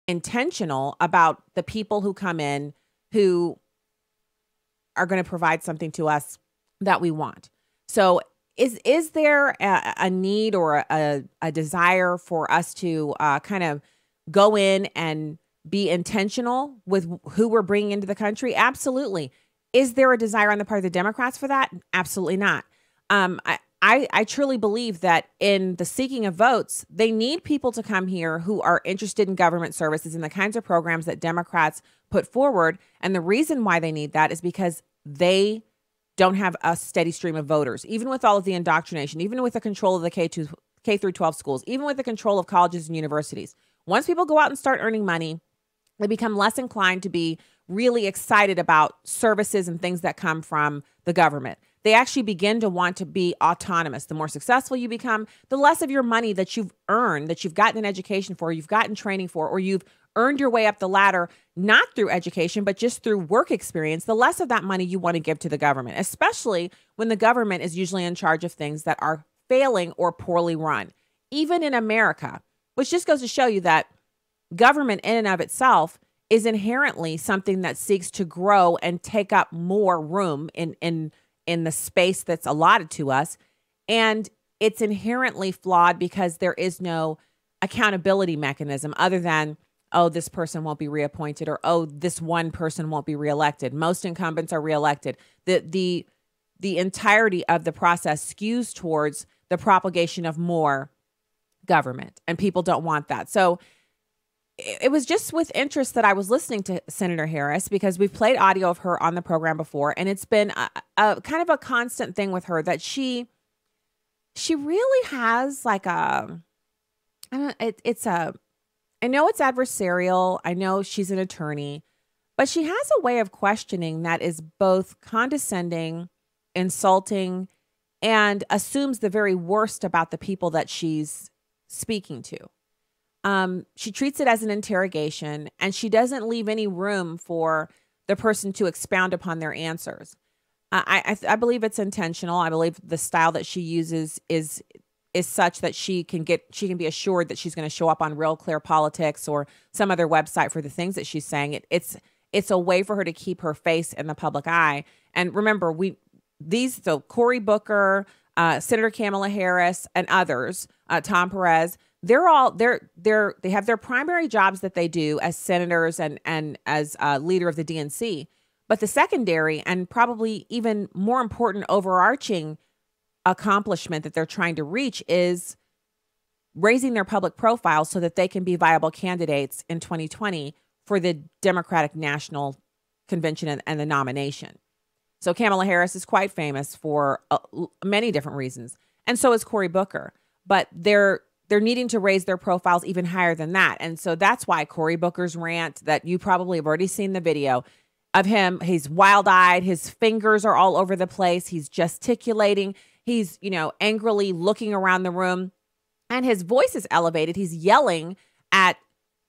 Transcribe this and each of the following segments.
intentional about the people who come in who are going to provide something to us that we want. So is there a need or a desire for us to kind of go in and be intentional with who we're bringing into the country? Absolutely. Is there a desire on the part of the Democrats for that? Absolutely not. I truly believe that in the seeking of votes, they need people to come here who are interested in government services and the kinds of programs that Democrats put forward. And the reason why they need that is because they don't have a steady stream of voters, even with all of the indoctrination, even with the control of the K through 12 schools, even with the control of colleges and universities. Once people go out and start earning money, they become less inclined to be really excited about services and things that come from the government. They actually begin to want to be autonomous. The more successful you become, the less of your money that you've earned, that you've gotten an education for, you've gotten training for, or you've earned your way up the ladder, not through education, but just through work experience, the less of that money you want to give to the government, especially when the government is usually in charge of things that are failing or poorly run. Even in America, which just goes to show you that government in and of itself is inherently something that seeks to grow and take up more room in the space that's allotted to us. And it's inherently flawed because there is no accountability mechanism other than, oh, this person won't be reappointed, or, oh, this one person won't be reelected. Most incumbents are reelected. The entirety of the process skews towards the propagation of more government, and people don't want that. So it was just with interest that I was listening to Senator Harris, because we've played audio of her on the program before, and it's been a kind of a constant thing with her that she really has like a, I don't know, I know it's adversarial. I know she's an attorney, but she has a way of questioning that is both condescending, insulting, and assumes the very worst about the people that she's speaking to. She treats it as an interrogation, and she doesn't leave any room for the person to expound upon their answers. I believe it's intentional. I believe the style that she uses is such that she can be assured that she's going to show up on Real Clear Politics or some other website for the things that she's saying. It's a way for her to keep her face in the public eye. And remember, so Cory Booker, Senator Kamala Harris, and others, Tom Perez, they have their primary jobs that they do as senators and as leader of the DNC. But the secondary and probably even more important overarching accomplishment that they're trying to reach is raising their public profile so that they can be viable candidates in 2020 for the Democratic National Convention and the nomination. So Kamala Harris is quite famous for many different reasons, and so is Cory Booker. But they're needing to raise their profiles even higher than that. And so that's why Cory Booker's rant, that you probably have already seen the video of him, he's wild-eyed, his fingers are all over the place, he's gesticulating, he's, angrily looking around the room, and his voice is elevated. He's yelling at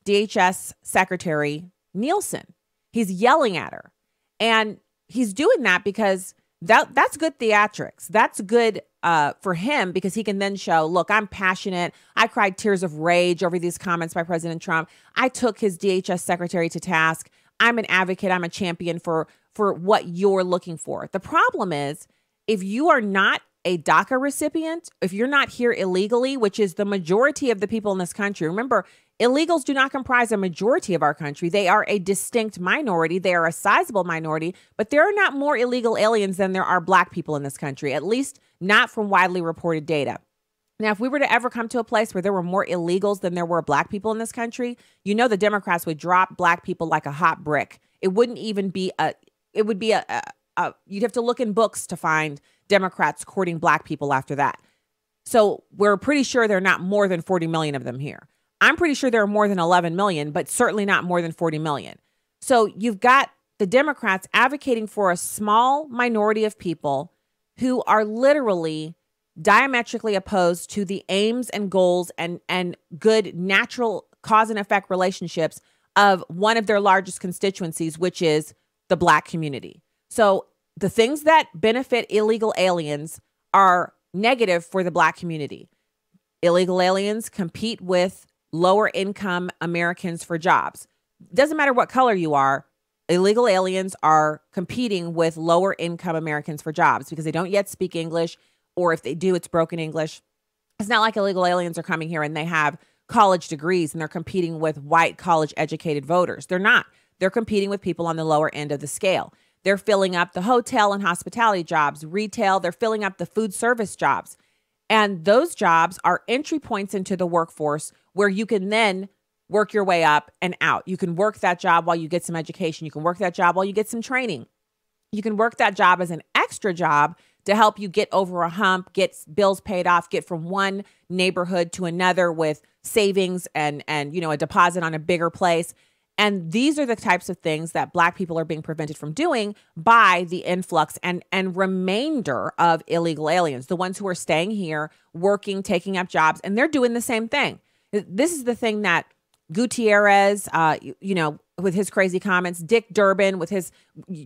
DHS Secretary Nielsen. He's yelling at her. And he's doing that because that's good theatrics. That's good for him, because he can then show, look, I'm passionate. I cried tears of rage over these comments by President Trump. I took his DHS secretary to task. I'm an advocate. I'm a champion for what you're looking for. The problem is, if you are not a DACA recipient, if you're not here illegally, which is the majority of the people in this country, remember, illegals do not comprise a majority of our country. They are a distinct minority. They are a sizable minority, but there are not more illegal aliens than there are Black people in this country, at least not from widely reported data. Now, if we were to ever come to a place where there were more illegals than there were Black people in this country, the Democrats would drop Black people like a hot brick. It wouldn't even be you'd have to look in books to find Democrats courting Black people after that. So we're pretty sure there are not more than 40 million of them here. I'm pretty sure there are more than 11 million, but certainly not more than 40 million. So you've got the Democrats advocating for a small minority of people who are literally diametrically opposed to the aims and goals and good natural cause and effect relationships of one of their largest constituencies, which is the Black community. So the things that benefit illegal aliens are negative for the Black community. Illegal aliens compete with lower income Americans for jobs. Doesn't matter what color you are. Illegal aliens are competing with lower income Americans for jobs because they don't yet speak English, or if they do, it's broken English. It's not like illegal aliens are coming here and they have college degrees and they're competing with white college educated voters. They're not. They're competing with people on the lower end of the scale. They're filling up the hotel and hospitality jobs, retail. They're filling up the food service jobs. And those jobs are entry points into the workforce where you can then work your way up and out. You can work that job while you get some education. You can work that job while you get some training. You can work that job as an extra job to help you get over a hump, get bills paid off, get from one neighborhood to another with savings and a deposit on a bigger place. And these are the types of things that Black people are being prevented from doing by the influx and remainder of illegal aliens, the ones who are staying here, working, taking up jobs, and they're doing the same thing. This is the thing that Gutierrez, with his crazy comments, Dick Durbin with his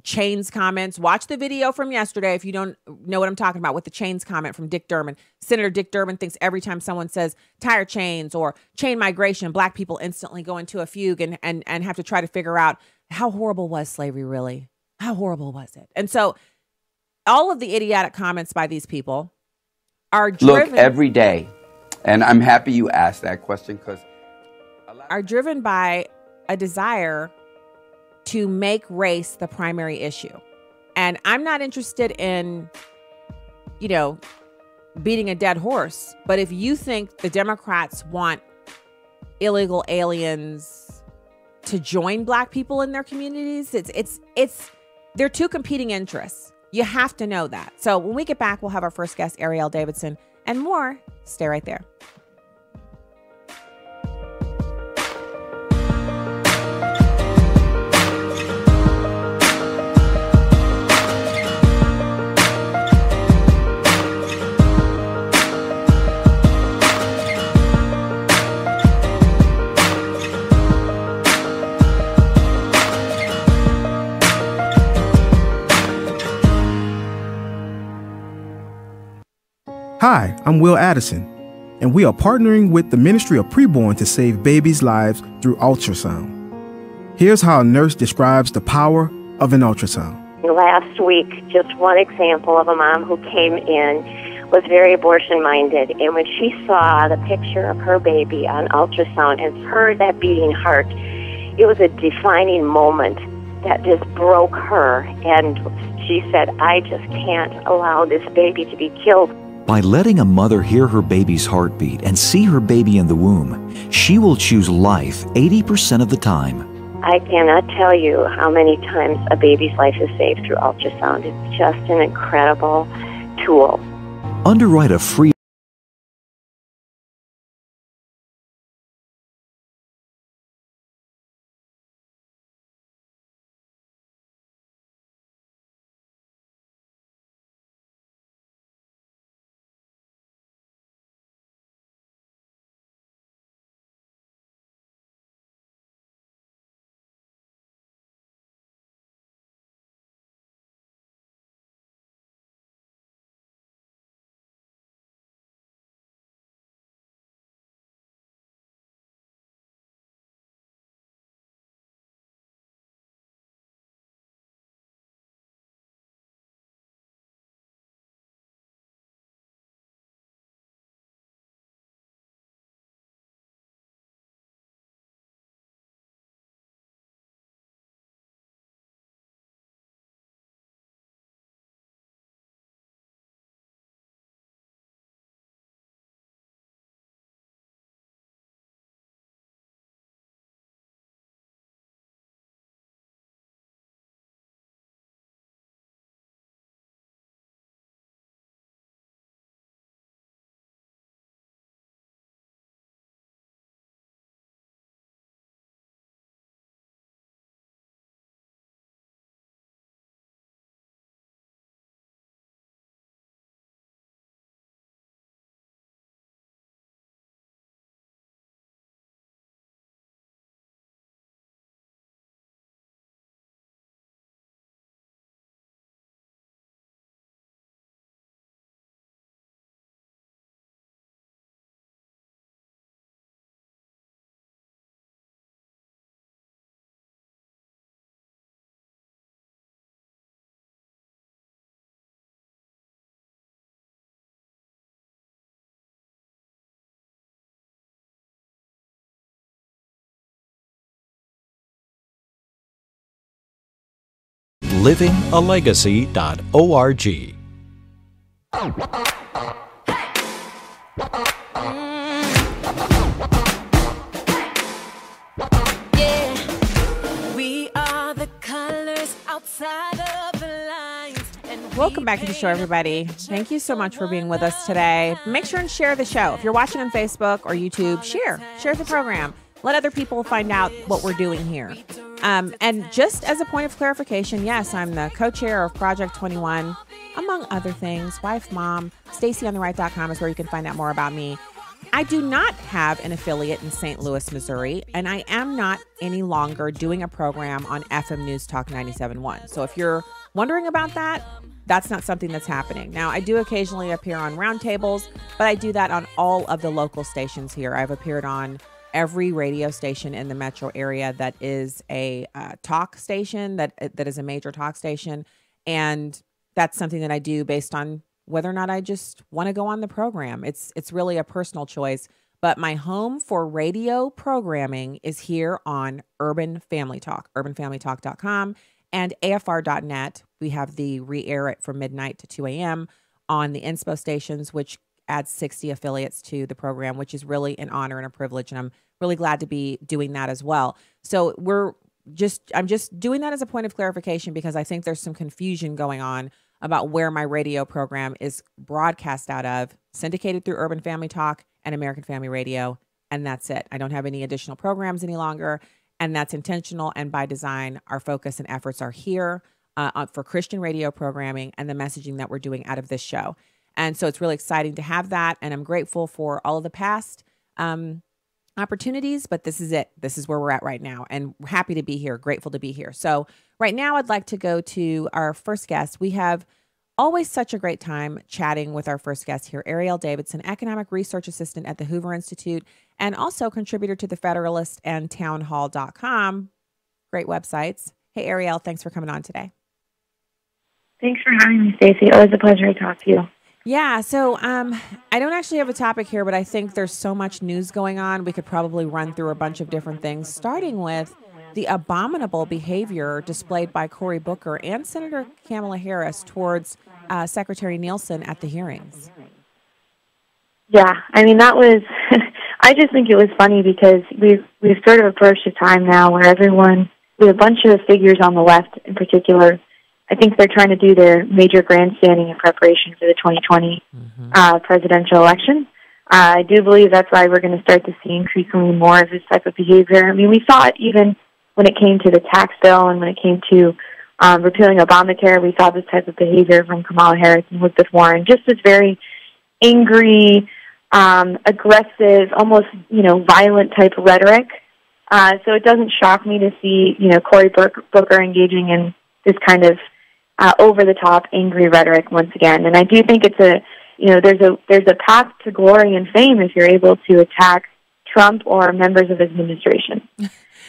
chains comments. Watch the video from yesterday if you don't know what I'm talking about with the chains comment from Dick Durbin. Senator Dick Durbin thinks every time someone says tire chains or chain migration, Black people instantly go into a fugue and have to try to figure out how horrible was slavery really? How horrible was it? And so all of the idiotic comments by these people are driven. Look, every day, and I'm happy you asked that question because are driven by a desire to make race the primary issue. And I'm not interested in, beating a dead horse. But if you think the Democrats want illegal aliens to join Black people in their communities, they're two competing interests. You have to know that. So when we get back, we'll have our first guest, Erielle Davidson, and more. Stay right there. Hi, I'm Will Addison, and we are partnering with the Ministry of Preborn to save babies' lives through ultrasound. Here's how a nurse describes the power of an ultrasound. Last week, just one example of a mom who came in was very abortion-minded, and when she saw the picture of her baby on ultrasound and heard that beating heart, it was a defining moment that just broke her, and she said, I just can't allow this baby to be killed. By letting a mother hear her baby's heartbeat and see her baby in the womb, she will choose life 80% of the time. I cannot tell you how many times a baby's life is saved through ultrasound. It's just an incredible tool. Underwrite a free livingalegacy.org. Welcome back to the show, everybody. Thank you so much for being with us today. Make sure and share the show. If you're watching on Facebook or YouTube, share the program. Let other people find out what we're doing here. And just as a point of clarification, yes, I'm the co-chair of Project 21, among other things. Wife, mom, StacyOnTheRight.com is where you can find out more about me. I do not have an affiliate in St. Louis, Missouri, and I am not any longer doing a program on FM News Talk 97.1. So if you're wondering about that, that's not something that's happening. Now, I do occasionally appear on roundtables, but I do that on all of the local stations here. I've appeared on every radio station in the metro area that is a talk station, that is a major talk station. And that's something that I do based on whether or not I just want to go on the program. It's really a personal choice. But my home for radio programming is here on Urban Family Talk, urbanfamilytalk.com. And AFR.net, we have the re-air it from midnight to 2 a.m. on the Inspo stations, which adds 60 affiliates to the program, which is really an honor and a privilege. And I'm really glad to be doing that as well. So I'm just doing that as a point of clarification because I think there's some confusion going on about where my radio program is broadcast out of, syndicated through Urban Family Talk and American Family Radio. And that's it. I don't have any additional programs any longer. And that's intentional and by design. Our focus and efforts are here for Christian radio programming and the messaging that we're doing out of this show. And so it's really exciting to have that. And I'm grateful for all of the past opportunities, but this is it. This is where we're at right now. And we're happy to be here, grateful to be here. So right now I'd like to go to our first guest. We have always such a great time chatting with our first guest here, Erielle Davidson, Economic Research Assistant at the Hoover Institute, and also contributor to the Federalist and townhall.com. Great websites. Hey, Erielle, thanks for coming on today. Thanks for having me, Stacy. Always a pleasure to talk to you. Yeah, so I don't actually have a topic here, but I think there's so much news going on. We could probably run through a bunch of different things, starting with the abominable behavior displayed by Cory Booker and Senator Kamala Harris towards Secretary Nielsen at the hearings. Yeah, I mean, that was, I just think it was funny because we've sort of approached a time now where we have a bunch of figures on the left in particular. I think they're trying to do their major grandstanding in preparation for the 2020 presidential election. I do believe that's why we're going to start to see increasingly more of this type of behavior. I mean, we saw it even when it came to the tax bill and when it came to repealing Obamacare. We saw this type of behavior from Kamala Harris and Elizabeth Warren, just this very angry, aggressive, almost, violent type of rhetoric. So it doesn't shock me to see, Cory Booker engaging in this kind of over-the-top angry rhetoric once again. And I do think it's there's a path to glory and fame if you're able to attack Trump or members of his administration.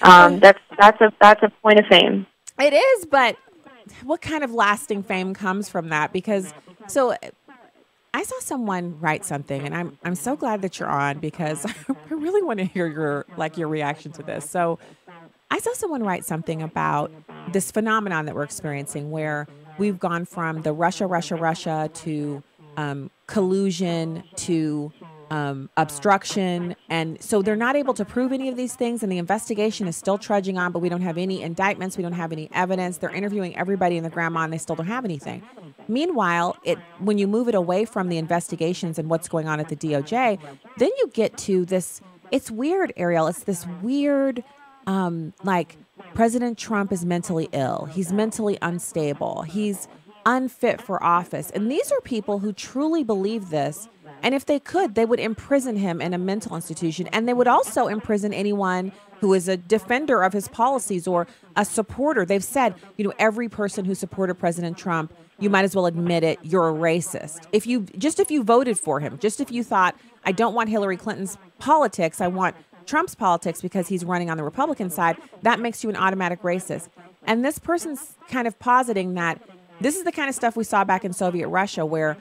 That's a point of fame. It is, but what kind of lasting fame comes from that? Because I saw someone write something, and I'm so glad that you're on because I really want to hear your reaction to this. So I saw someone write something about this phenomenon that we're experiencing where we've gone from the Russia to collusion to obstruction. And so they're not able to prove any of these things. And the investigation is still trudging on, but we don't have any indictments. We don't have any evidence. They're interviewing everybody and the grandma, and they still don't have anything. Meanwhile, when you move it away from the investigations and what's going on at the DOJ, then you get to this. It's weird, Erielle. It's this weird, like President Trump is mentally ill. He's mentally unstable. He's unfit for office. And these are people who truly believe this. And if they could, they would imprison him in a mental institution. And they would also imprison anyone who is a defender of his policies or a supporter. They've said, every person who supported President Trump, you might as well admit it, you're a racist. If you voted for him, just if you thought, I don't want Hillary Clinton's politics, I want Trump's politics because he's running on the Republican side, that makes you an automatic racist. And this person's kind of positing that this is the kind of stuff we saw back in Soviet Russia where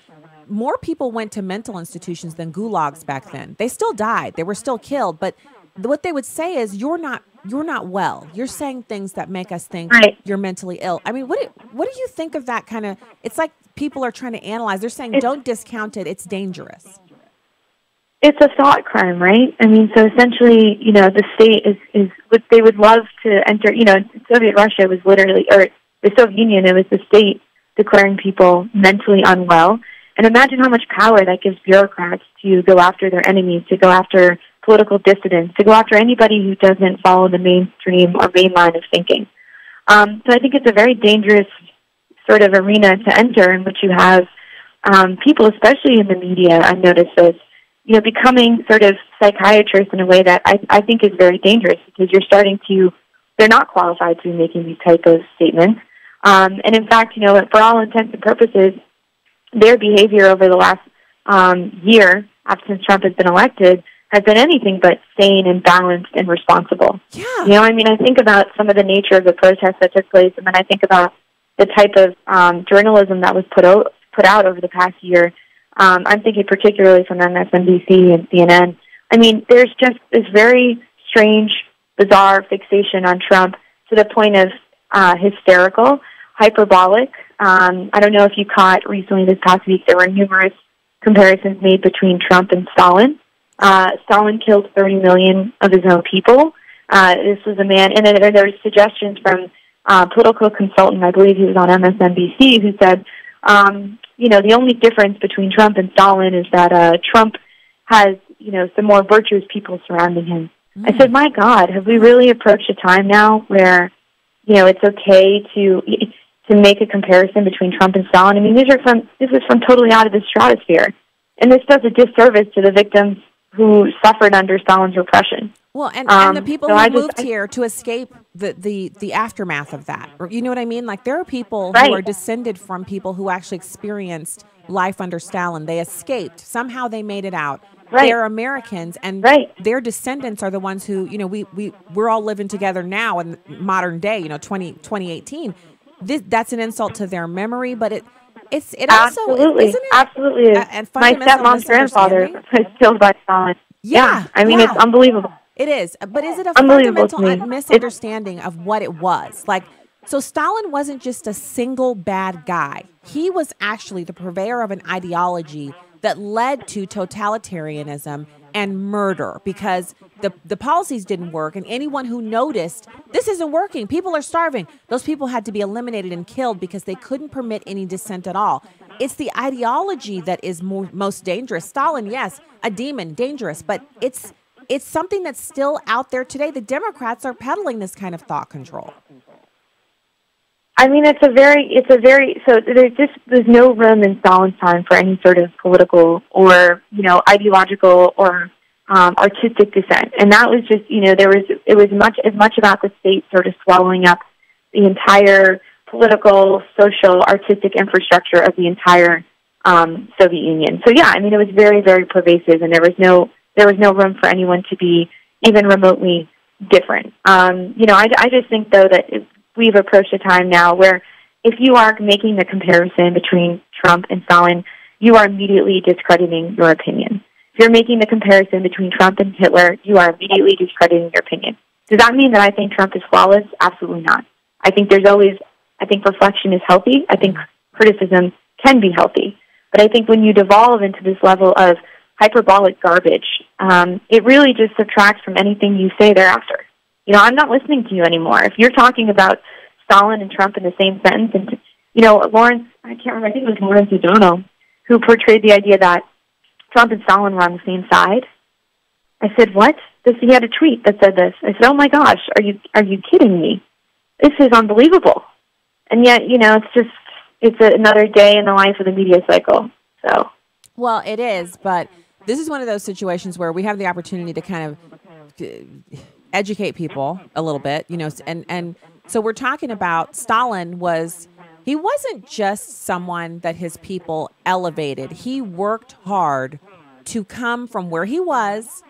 more people went to mental institutions than gulags back then. They still died. They were still killed. But what they would say is, you're not well. You're saying things that make us think you're mentally ill. I mean, what do you think of that kind of? It's like people are trying to analyze. They're saying, don't discount it. It's dangerous. It's a thought crime, right? I mean, so essentially, the state is what they would love to enter. Soviet Russia was literally, or the Soviet Union, it was the state declaring people mentally unwell. And imagine how much power that gives bureaucrats to go after their enemies, to go after political dissidents, to go after anybody who doesn't follow the mainstream or main line of thinking. So I think it's a very dangerous sort of arena to enter, in which you have people, especially in the media, I've noticed this, becoming sort of psychiatrists in a way that I think is very dangerous, because they're not qualified to be making these type of statements. And in fact, for all intents and purposes, their behavior over the last year, since Trump has been elected, has been anything but sane and balanced and responsible. Yeah. I think about some of the nature of the protests that took place, and then I think about the type of journalism that was put out over the past year. I'm thinking particularly from MSNBC and CNN. I mean, there's just this very strange, bizarre fixation on Trump to the point of hysterical, hyperbolic. I don't know if you caught recently this past week, there were numerous comparisons made between Trump and Stalin. Stalin killed 30 million of his own people. This was a man, and then there were suggestions from political consultant, I believe he was on MSNBC, who said, the only difference between Trump and Stalin is that Trump has, some more virtuous people surrounding him. I said, my God, have we really approached a time now where, it's okay to make a comparison between Trump and Stalin? I mean, this is from totally out of the stratosphere. And this does a disservice to the victims who suffered under Stalin's repression. Well, and the people who moved here to escape the aftermath of that. You know what I mean? Like, there are people who are descended from people who actually experienced life under Stalin. They escaped. Somehow they made it out. They're Americans, and their descendants are the ones who, we're all living together now in modern day, 2018. That's an insult to their memory, but it absolutely, also, isn't it? Absolutely. My stepmom's grandfather was killed by Stalin. Yeah. I mean, it's unbelievable. It is. But is it a fundamental misunderstanding of what it was? Like, so Stalin wasn't just a single bad guy. He was actually the purveyor of an ideology that led to totalitarianism and murder, because the policies didn't work, and anyone who noticed this isn't working, people are starving, those people had to be eliminated and killed because they couldn't permit any dissent at all. It's the ideology that is most dangerous. Stalin, yes, a demon, dangerous, but it's something that's still out there today. The Democrats are peddling this kind of thought control. I mean, so there's no room in Stalin's time for any sort of political or, ideological or artistic dissent. And that was just, it was as much about the state sort of swallowing up the entire political, social, artistic infrastructure of the entire Soviet Union. So yeah, I mean, it was very, very pervasive, and there was no room for anyone to be even remotely different. I just think, though, that we've approached a time now where if you are making the comparison between Trump and Stalin, you are immediately discrediting your opinion. If you're making the comparison between Trump and Hitler, you are immediately discrediting your opinion. Does that mean that I think Trump is flawless? Absolutely not. I think reflection is healthy. I think criticism can be healthy. But I think when you devolve into this level of hyperbolic garbage, it really just subtracts from anything you say thereafter. I'm not listening to you anymore. If you're talking about Stalin and Trump in the same sentence, and, Lawrence, I can't remember, I think it was Lawrence O'Donnell, who portrayed the idea that Trump and Stalin were on the same side. I said, what? He had a tweet that said this. I said, oh my gosh, are you kidding me? This is unbelievable. And yet, it's another day in the life of the media cycle. So, well, it is, but this is one of those situations where we have the opportunity to kind of educate people a little bit, and so we're talking about Stalin he wasn't just someone that his people elevated. He worked hard to come from where he was,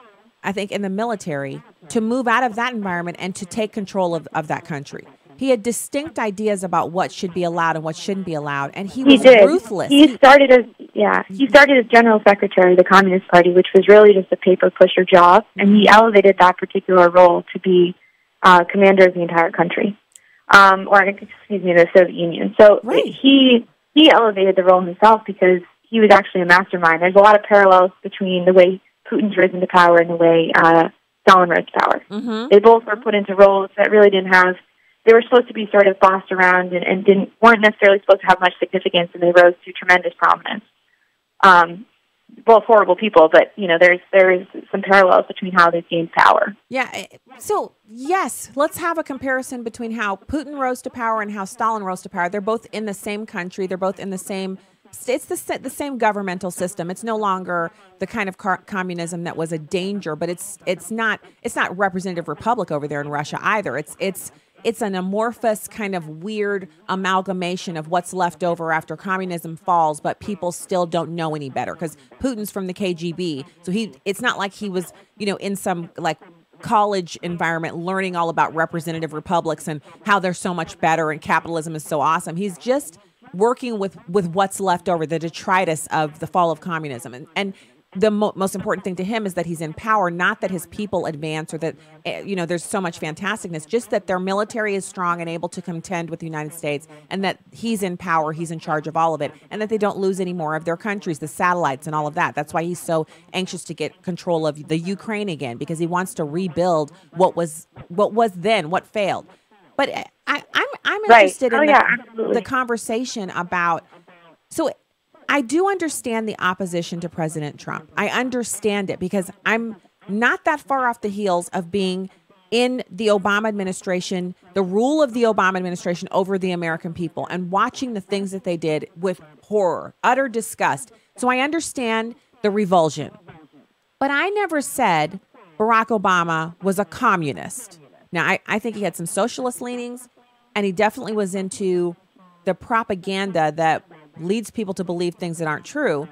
I think, in the military, to move out of that environment and to take control of that country. He had distinct ideas about what should be allowed and what shouldn't be allowed, and he was ruthless. He started Yeah, he started as general secretary of the Communist Party, which was really just a paper pusher job, and he elevated that particular role to be commander of the entire country, the Soviet Union. So he elevated the role himself because he was actually a mastermind. There's a lot of parallels between the way Putin's risen to power and the way Stalin rose to power. Mm-hmm. They both were put into roles that really didn't have. They were supposed to be sort of bossed around and weren't necessarily supposed to have much significance, and they rose to tremendous prominence. Both horrible people, but there is some parallels between how they've gained power. Yeah. So yes, let's have a comparison between how Putin rose to power and how Stalin rose to power. They're both in the same country. They're both in the same. It's the same governmental system. It's no longer the kind of communism that was a danger, but it's not representative republic over there in Russia either. It's an amorphous kind of weird amalgamation of what's left over after communism falls, but people still don't know any better because Putin's from the KGB. So it's not like he was, in some like college environment learning all about representative republics and how they're so much better and capitalism is so awesome. He's just working with what's left over, the detritus of the fall of communism. And the most important thing to him is that he's in power, not that his people advance or that, there's so much fantasticness, just that their military is strong and able to contend with the United States and that he's in power, he's in charge of all of it, and that they don't lose any more of their countries, the satellites and all of that. That's why he's so anxious to get control of the Ukraine again, because he wants to rebuild what was then, what failed. But I'm interested in the conversation about, so I do understand the opposition to President Trump. I understand it because I'm not that far off the heels of being in the Obama administration, the rule of the Obama administration over the American people, and watching the things that they did with horror, utter disgust. So I understand the revulsion. But I never said Barack Obama was a communist. Now, I think he had some socialist leanings, and he definitely was into the propaganda that leads people to believe things that aren't true.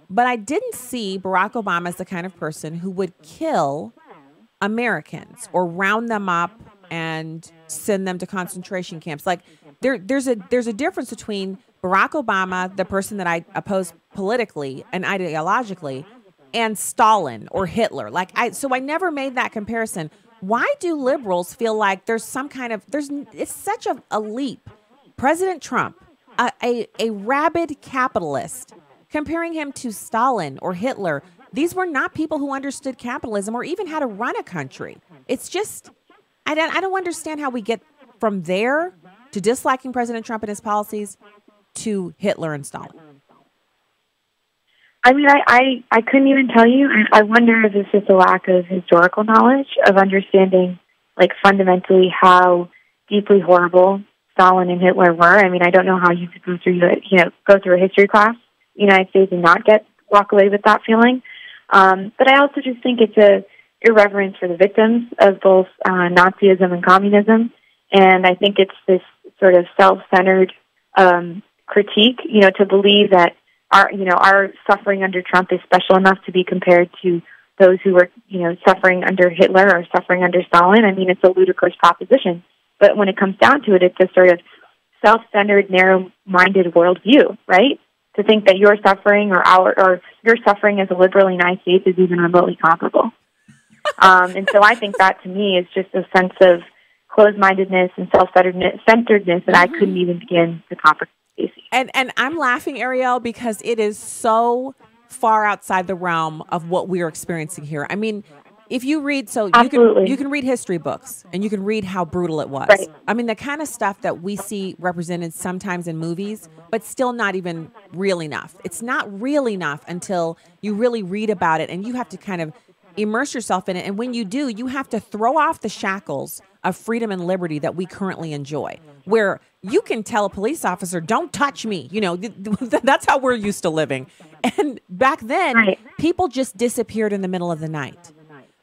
But I didn't see Barack Obama as the kind of person who would kill Americans or round them up and send them to concentration camps. Like there's a difference between Barack Obama, the person that I oppose politically and ideologically, and Stalin or Hitler. So I never made that comparison. Why do liberals feel like there's some kind of, it's such a leap? President Trump, a rabid capitalist, comparing him to Stalin or Hitler. These were not people who understood capitalism or even how to run a country. It's just, I don't understand how we get from there to disliking President Trump and his policies to Hitler and Stalin. I mean, I couldn't even tell you. I wonder if it's just a lack of historical knowledge of understanding, like, fundamentally how deeply horrible Stalin and Hitler were. I mean, I don't know how you could go through a history class in the United States and not walk away with that feeling. But I also just think it's a irreverence for the victims of both Nazism and communism. And I think it's this sort of self-centered critique, to believe that our suffering under Trump is special enough to be compared to those who were, suffering under Hitler or suffering under Stalin. I mean, it's a ludicrous proposition. But when it comes down to it, it's a sort of self-centered, narrow-minded worldview, right? To think that your suffering or your suffering as a liberal in the United States is even remotely comparable. And so I think that, to me, is just a sense of closed-mindedness and self-centeredness that I couldn't even begin to comprehend. Stacy. And I'm laughing, Erielle, because it is so far outside the realm of what we are experiencing here. I mean, if you read, you can read history books and you can read how brutal it was. Right. I mean, the kind of stuff that we see represented sometimes in movies, but still not even real enough. It's not real enough until you really read about it, and you have to kind of immerse yourself in it. And when you do, you have to throw off the shackles of freedom and liberty that we currently enjoy, where you can tell a police officer, "Don't touch me." That's how we're used to living. And back then, people just disappeared in the middle of the night.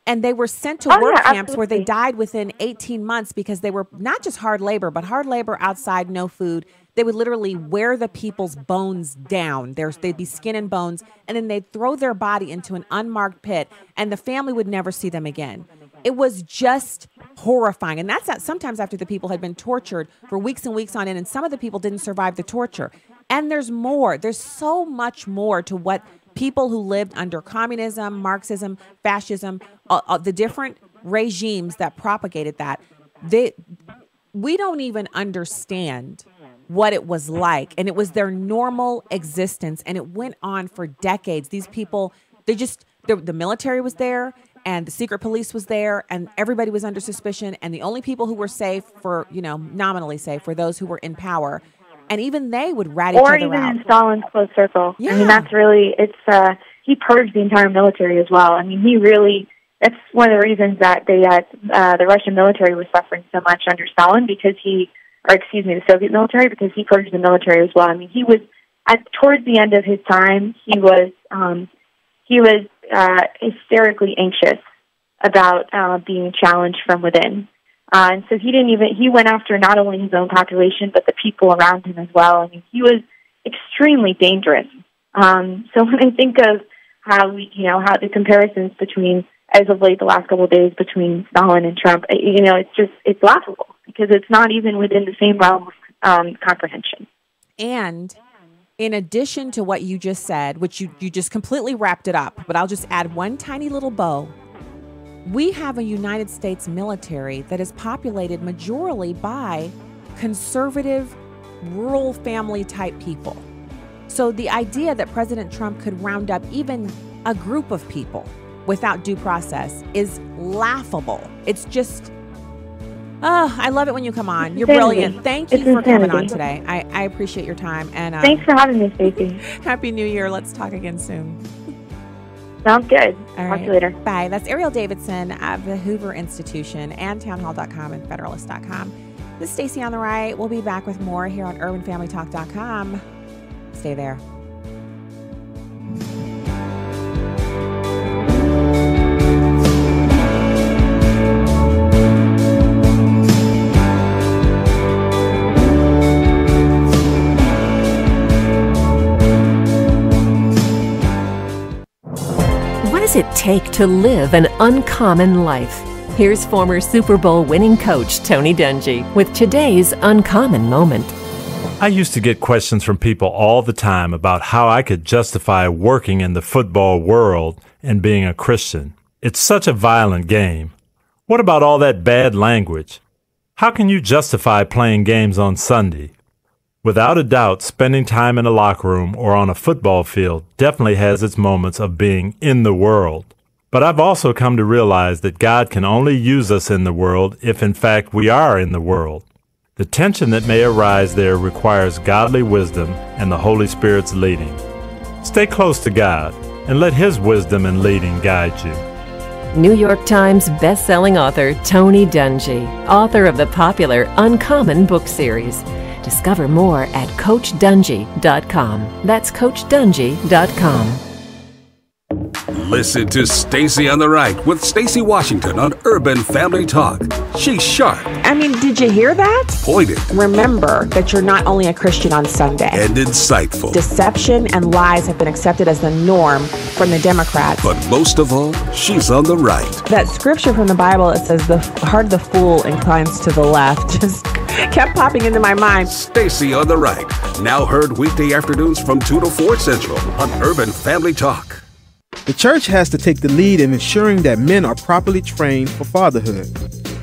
And they were sent to work camps where they died within 18 months because they were not just hard labor, but hard labor outside, no food. They would literally wear the people's bones down. They'd be skin and bones, and then they'd throw their body into an unmarked pit, and the family would never see them again. It was just horrifying. And that's sometimes after the people had been tortured for weeks and weeks on end, and some of the people didn't survive the torture. And there's more. There's so much more to what people who lived under communism, Marxism, fascism, the different regimes that propagated that, we don't even understand what it was like. And it was their normal existence. And it went on for decades. These people, the military was there, and the secret police was there, and everybody was under suspicion. And the only people who were safe nominally safe, were those who were in power. And even they would rat each other out. Or even in Stalin's close circle. Yeah. I mean, that's really, he purged the entire military as well. I mean, that's one of the reasons that the Russian military was suffering so much under Stalin, the Soviet military, because he purged the military as well. I mean, he was, towards the end of his time, he was hysterically anxious about being challenged from within. And so he went after not only his own population, but the people around him as well. I mean, he was extremely dangerous. So when I think of how the comparisons between, as of late, the last couple of days between Stalin and Trump, it's laughable, because it's not even within the same realm of comprehension. And in addition to what you just said, which you just completely wrapped it up, but I'll just add one tiny little bow. We have a United States military that is populated majorly by conservative, rural family type people. So the idea that President Trump could round up even a group of people without due process is laughable. It's just, I love it when you come on. You're brilliant. Thank you for coming on today. I appreciate your time. And thanks for having me, Stacy. Happy New Year. Let's talk again soon. Sounds good. All right. Talk to you later. Bye. That's Erielle Davidson of the Hoover Institution and townhall.com and federalist.com. This is Stacy on the Right. We'll be back with more here on urbanfamilytalk.com. Stay there. What does it take to live an uncommon life? Here's former Super Bowl winning coach Tony Dungy with today's uncommon moment. I used to get questions from people all the time about how I could justify working in the football world and being a Christian. It's such a violent game. What about all that bad language? How can you justify playing games on Sunday? Without a doubt, spending time in a locker room or on a football field definitely has its moments of being in the world. But I've also come to realize that God can only use us in the world if in fact we are in the world. The tension that may arise there requires godly wisdom and the Holy Spirit's leading. Stay close to God and let His wisdom and leading guide you. New York Times best-selling author Tony Dungy, author of the popular Uncommon book series. Discover more at CoachDungy.com. That's CoachDungy.com. Listen to Stacy on the Right with Stacy Washington on Urban Family Talk. She's sharp. I mean, did you hear that? Pointed. Remember that you're not only a Christian on Sunday. And insightful. Deception and lies have been accepted as the norm from the Democrats. But most of all, she's on the right. That scripture from the Bible, it says the heart of the fool inclines to the left. Just kept popping into my mind. Stacy on the Right. Now heard weekday afternoons from 2 to 4 Central on Urban Family Talk. The church has to take the lead in ensuring that men are properly trained for fatherhood.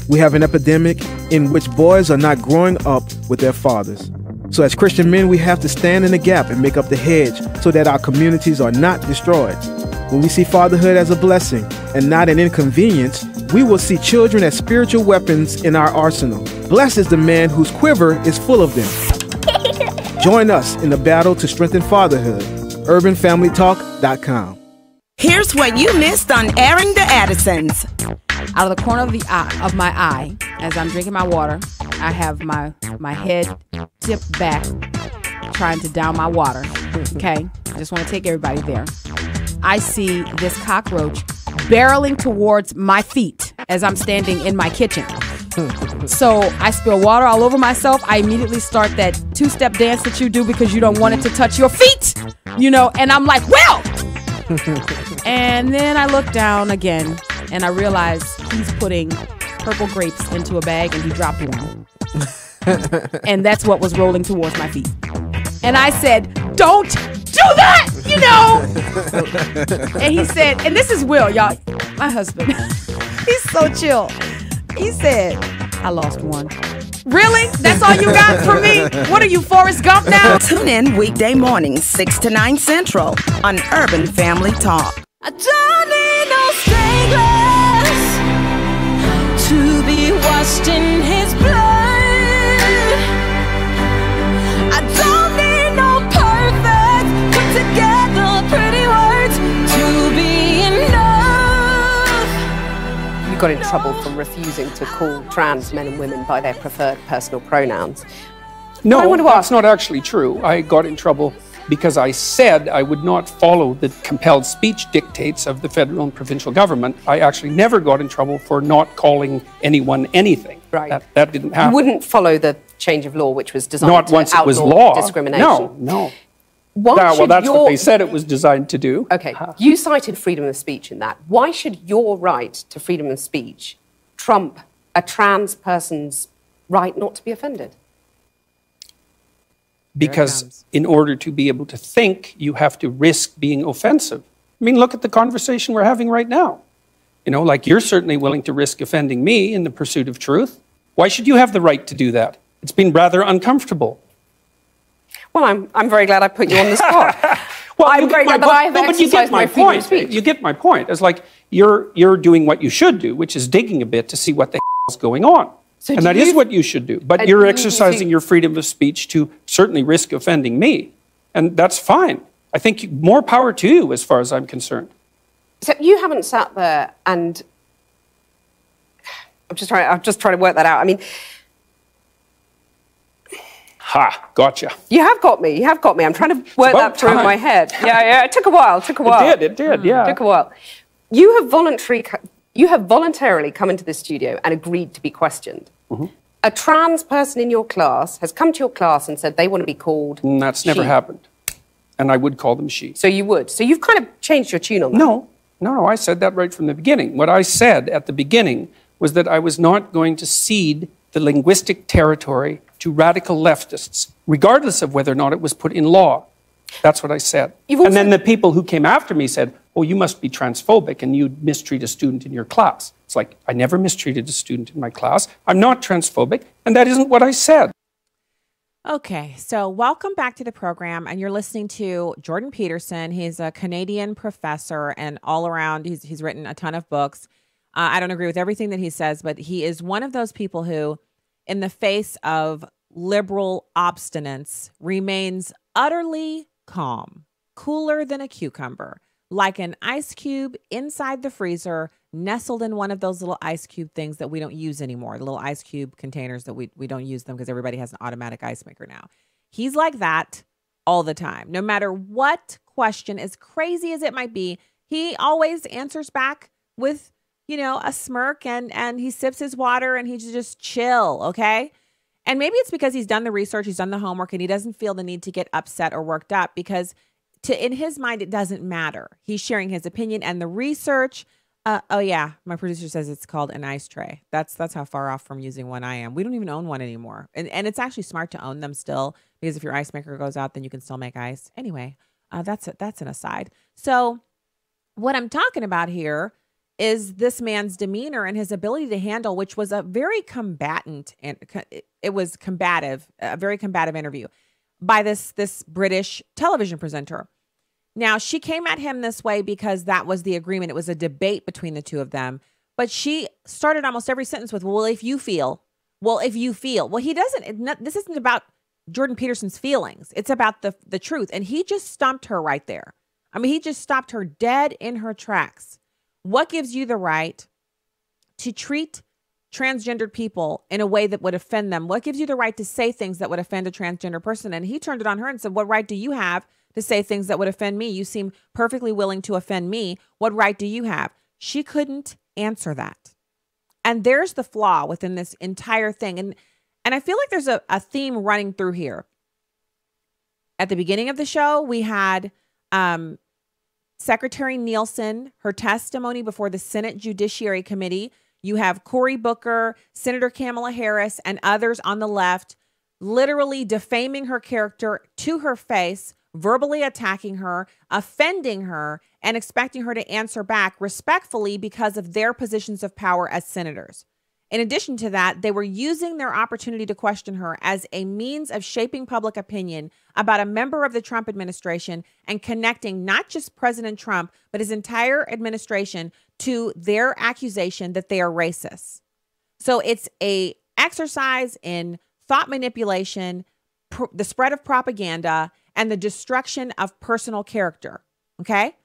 We have an epidemic in which boys are not growing up with their fathers. So as Christian men, we have to stand in the gap and make up the hedge so that our communities are not destroyed. When we see fatherhood as a blessing and not an inconvenience, we will see children as spiritual weapons in our arsenal. Blessed is the man whose quiver is full of them. Join us in the battle to strengthen fatherhood. UrbanFamilyTalk.com. Here's what you missed on Airing the Addisons. Out of the corner of my eye, as I'm drinking my water, I have my head tipped back, trying to down my water. Okay, I just want to take everybody there. I see this cockroach barreling towards my feet as I'm standing in my kitchen. So I spill water all over myself. I immediately start that two-step dance that you do because you don't want it to touch your feet, and I'm like, well. And then I look down again and I realize he's putting purple grapes into a bag and he dropped one. And that's what was rolling towards my feet. And I said, don't do that, you know. And he said, and this is Will, y'all, my husband. He's so chill. He said, I lost one. Really? That's all you got for me? What are you, Forrest Gump now? Tune in weekday mornings, 6 to 9 Central on Urban Family Talk. I don't need no stained glass to be washed in his blood. I don't need no perfect, put together pretty words to be enough. You got in trouble for refusing to call trans men and women by their preferred personal pronouns. No, that's not actually true. I got in trouble because I said I would not follow the compelled speech dictates of the federal and provincial government. I actually never got in trouble for not calling anyone anything. Right. That didn't happen. You wouldn't follow the change of law, which was designed not to once outlaw it was law. discrimination. No. Why that's what they said it was designed to do. Okay, you cited freedom of speech in that. Why should your right to freedom of speech trump a trans person's right not to be offended? Because in order to be able to think, you have to risk being offensive. I mean, look at the conversation we're having right now. You know, like you're certainly willing to risk offending me in the pursuit of truth. Why should you have the right to do that? It's been rather uncomfortable. Well, I'm very glad I put you on the spot. Well, I'm very glad that I have exercised my freedom of speech. You get my point. It's like you're doing what you should do, which is digging a bit to see what the hell is going on. And that is what you should do. But you're exercising your freedom of speech to certainly risk offending me. And that's fine. I think more power to you as far as I'm concerned. So you haven't sat there and... I'm just trying to work that out. I mean... Ha, gotcha. You have got me. I'm trying to work that through in my head. Yeah, it took a while. It did, yeah. It took a while. You have voluntarily come into this studio and agreed to be questioned. Mm-hmm. A trans person in your class has come to your class and said they want to be called That's never happened. And I would call them she. So you would. So you've kind of changed your tune on that. No, I said that right from the beginning. What I said at the beginning was that I was not going to cede the linguistic territory to radical leftists, regardless of whether or not it was put in law. That's what I said. And then the people who came after me said, oh, you must be transphobic and you mistreat a student in your class. It's like, I never mistreated a student in my class. I'm not transphobic, and that isn't what I said. Okay, so welcome back to the program, and you're listening to Jordan Peterson. He's a Canadian professor, and all around, he's written a ton of books. I don't agree with everything that he says, but he is one of those people who, in the face of liberal obstinance, remains utterly calm, cooler than a cucumber, like an ice cube inside the freezer, nestled in one of those little ice cube things that we don't use anymore, the little ice cube containers that we don't use them because everybody has an automatic ice maker now. He's like that all the time. No matter what question, as crazy as it might be, he always answers back with, a smirk, and he sips his water and he's just chill, okay? And maybe it's because he's done the research, he's done the homework, and he doesn't feel the need to get upset or worked up because in his mind, it doesn't matter. He's sharing his opinion and the research. Oh yeah, my producer says it's called an ice tray. That's how far off from using one I am. We don't even own one anymore. And it's actually smart to own them still, because if your ice maker goes out, then you can still make ice. Anyway, that's an aside. So what I'm talking about here is this man's demeanor and his ability to handle, which was a very combatant, and it was combative, a very combative interview by this British television presenter. Now, she came at him this way because that was the agreement. It was a debate between the two of them. But she started almost every sentence with, well, if you feel. Well, he doesn't. This isn't about Jordan Peterson's feelings. It's about the truth. And he just stomped her right there. I mean, he just stopped her dead in her tracks. What gives you the right to treat transgendered people in a way that would offend them? What gives you the right to say things that would offend a transgender person? And he turned it on her and said, what right do you have to say things that would offend me? You seem perfectly willing to offend me. What right do you have? She couldn't answer that. And there's the flaw within this entire thing. And I feel like there's a theme running through here. At the beginning of the show, we had Secretary Nielsen, her testimony before the Senate Judiciary Committee. You have Cory Booker, Senator Kamala Harris, and others on the left literally defaming her character to her face, verbally attacking her, offending her, and expecting her to answer back respectfully because of their positions of power as senators. In addition to that, they were using their opportunity to question her as a means of shaping public opinion about a member of the Trump administration and connecting not just President Trump, but his entire administration to their accusation that they are racist. So it's a exercise in thought manipulation, the spread of propaganda, and the destruction of personal character. Okay?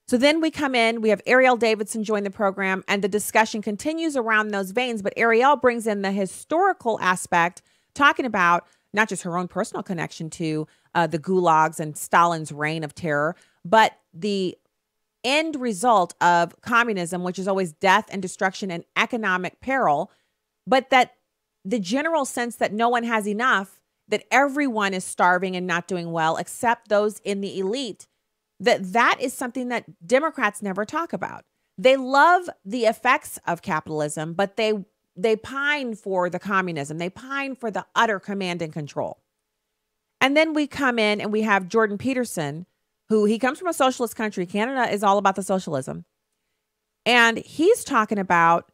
So then we come in, we have Erielle Davidson join the program, and the discussion continues around those veins. But Erielle brings in the historical aspect, talking about not just her own personal connection to the gulags and Stalin's reign of terror, but the end result of communism, which is always death and destruction and economic peril, but that the general sense that no one has enough, that everyone is starving and not doing well except those in the elite, that is something that Democrats never talk about. They love the effects of capitalism, but they pine for the communism. They pine for the utter command and control. And then we come in and we have Jordan Peterson, who he comes from a socialist country. Canada is all about the socialism. And he's talking about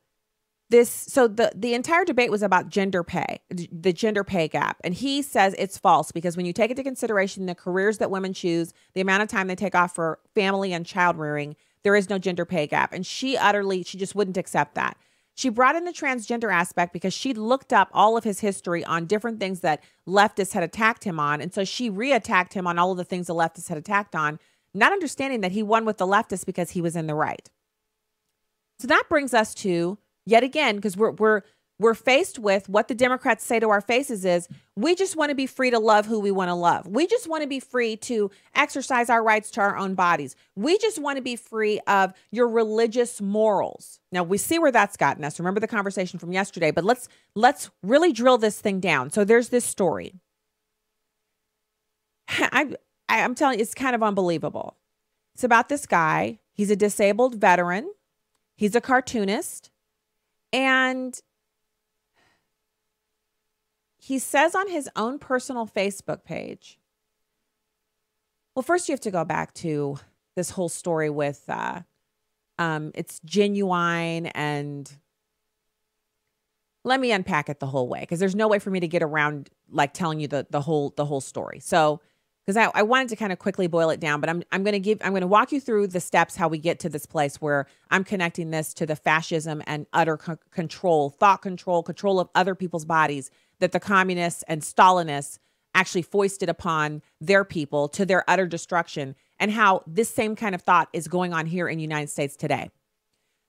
this. So the entire debate was about gender pay, the gender pay gap. And he says it's false because when you take into consideration the careers that women choose, the amount of time they take off for family and child rearing, there is no gender pay gap. And she just wouldn't accept that. She brought in the transgender aspect because she looked up all of his history on different things that leftists had attacked him on. And so she re-attacked him on all of the things the leftists had attacked on, not understanding that he won with the leftists because he was in the right. So that brings us to, yet again, because we're faced with what the Democrats say to our faces is, we just want to be free to love who we want to love. We just want to be free to exercise our rights to our own bodies. We just want to be free of your religious morals. Now, we see where that's gotten us. Remember the conversation from yesterday, but let's really drill this thing down. So there's this story. I'm telling you, it's kind of unbelievable. It's about this guy. He's a disabled veteran. He's a cartoonist. And he says on his own personal Facebook page, well, first you have to go back to this whole story with it's genuine, and let me unpack it the whole way because there's no way for me to get around like telling you the whole story. So because I wanted to kind of quickly boil it down, but I'm going to walk you through the steps how we get to this place where I'm connecting this to the fascism and utter control, thought control of other people's bodies that the communists and Stalinists actually foisted upon their people to their utter destruction, and how this same kind of thought is going on here in the United States today.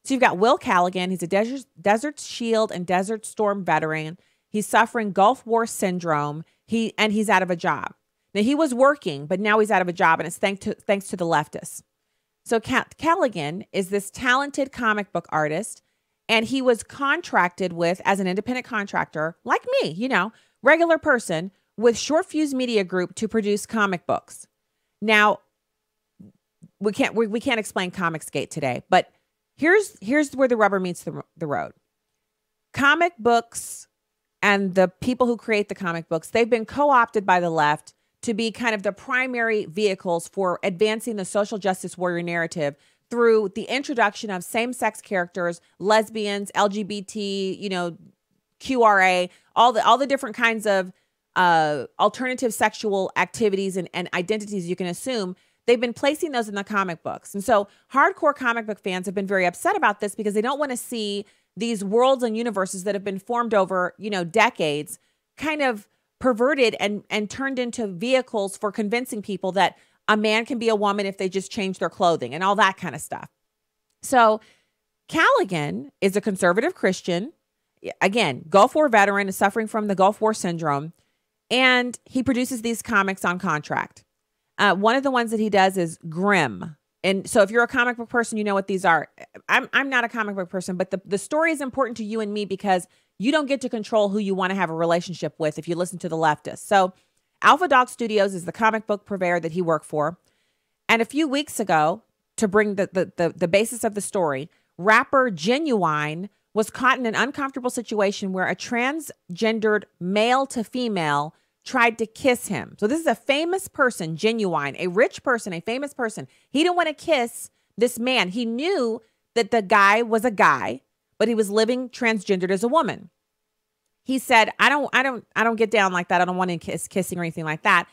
So you've got Will Callaghan. He's a Desert Shield and Desert Storm veteran. He's suffering Gulf War syndrome. He's out of a job. Now, he was working, but now he's out of a job, and it's thanks to the leftists. So Callaghan is this talented comic book artist, and he was contracted with, as an independent contractor, like me, regular person, with Short Fuse Media Group to produce comic books. Now, we can't explain Comicsgate today, but here's where the rubber meets the road. Comic books and the people who create the comic books, they've been co-opted by the left to be kind of the primary vehicles for advancing the social justice warrior narrative through the introduction of same-sex characters, lesbians, LGBT, QRA, all the different kinds of alternative sexual activities and identities you can assume. They've been placing those in the comic books. And so hardcore comic book fans have been very upset about this because they don't want to see these worlds and universes that have been formed over, decades kind of perverted and turned into vehicles for convincing people that a man can be a woman if they just change their clothing and all that kind of stuff. So Callaghan is a conservative Christian. Again, Gulf War veteran, is suffering from the Gulf War syndrome, and he produces these comics on contract. One of the ones that he does is Grimm. And so if you're a comic book person, you know what these are. I'm not a comic book person, but the story is important to you and me because you don't get to control who you want to have a relationship with if you listen to the leftists. So Alpha Dog Studios is the comic book purveyor that he worked for. And a few weeks ago, to bring the basis of the story, rapper Genuine was caught in an uncomfortable situation where a transgendered male to female tried to kiss him. So this is a famous person, genuine, a rich person, a famous person. He didn't want to kiss this man. He knew that the guy was a guy, but he was living transgendered as a woman. He said, I don't get down like that. I don't want to kissing or anything like that.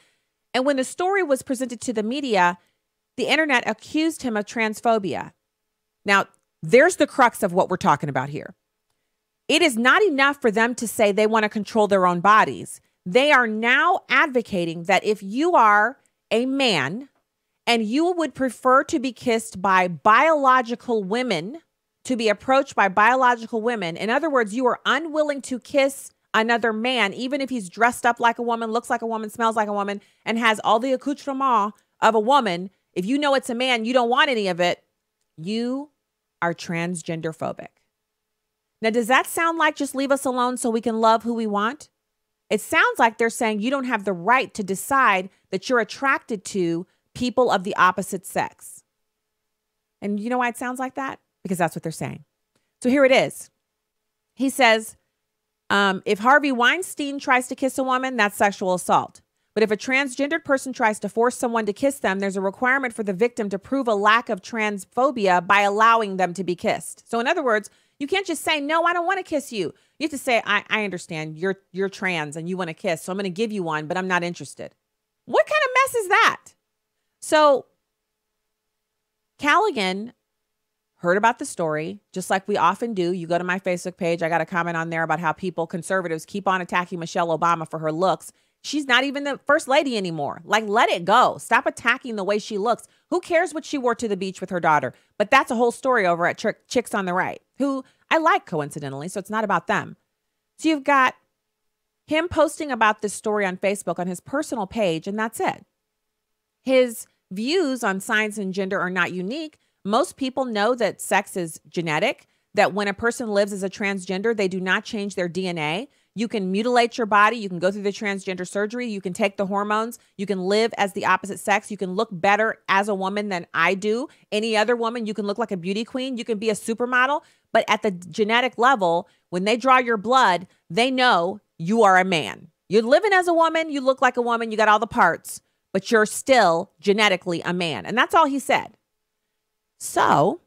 And when the story was presented to the media, the internet accused him of transphobia. Now, there's the crux of what we're talking about here. It is not enough for them to say they want to control their own bodies. They are now advocating that if you are a man and you would prefer to be kissed by biological women, to be approached by biological women, in other words, you are unwilling to kiss another man, even if he's dressed up like a woman, looks like a woman, smells like a woman, and has all the accoutrement of a woman, if you know it's a man, you don't want any of it, you are transgender phobic. Now, does that sound like just leave us alone so we can love who we want? It sounds like they're saying you don't have the right to decide that you're attracted to people of the opposite sex. And you know why it sounds like that? Because that's what they're saying. So here it is. He says, if Harvey Weinstein tries to kiss a woman, that's sexual assault. But if a transgendered person tries to force someone to kiss them, there's a requirement for the victim to prove a lack of transphobia by allowing them to be kissed. So in other words, you can't just say, no, I don't want to kiss you. You have to say, I understand you're trans and you want to kiss, so I'm going to give you one, but I'm not interested. What kind of mess is that? So Callaghan heard about the story, just like we often do. You go to my Facebook page, I got a comment on there about how conservatives keep on attacking Michelle Obama for her looks. She's not even the first lady anymore. Like, let it go. Stop attacking the way she looks. Who cares what she wore to the beach with her daughter? But that's a whole story over at Chicks on the Right, who I like coincidentally, so it's not about them. So you've got him posting about this story on Facebook on his personal page, and that's it. His views on science and gender are not unique. Most people know that sex is genetic, that when a person lives as a transgender, they do not change their DNA. You can mutilate your body. You can go through the transgender surgery. You can take the hormones. You can live as the opposite sex. You can look better as a woman than I do. Any other woman, you can look like a beauty queen. You can be a supermodel. But at the genetic level, when they draw your blood, they know you are a man. You're living as a woman. You look like a woman. You got all the parts, but you're still genetically a man. And that's all he said. So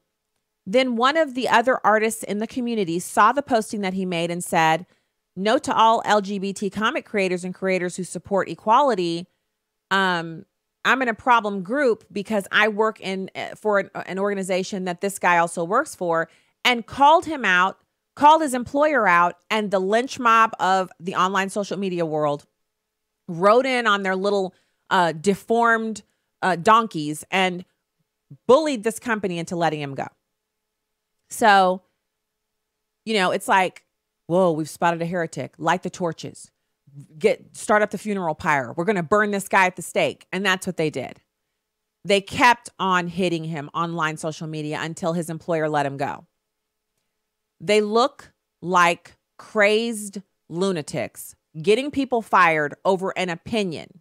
then one of the other artists in the community saw the posting that he made and said, note to all LGBT comic creators and creators who support equality. I'm in a problem group because I work for an organization that this guy also works for, and called him out, called his employer out, and the lynch mob of the online social media world rode in on their little deformed donkeys and bullied this company into letting him go. So, it's like, whoa, we've spotted a heretic. Light the torches. Start up the funeral pyre. We're going to burn this guy at the stake. And that's what they did. They kept on hitting him online social media until his employer let him go. They look like crazed lunatics getting people fired over an opinion.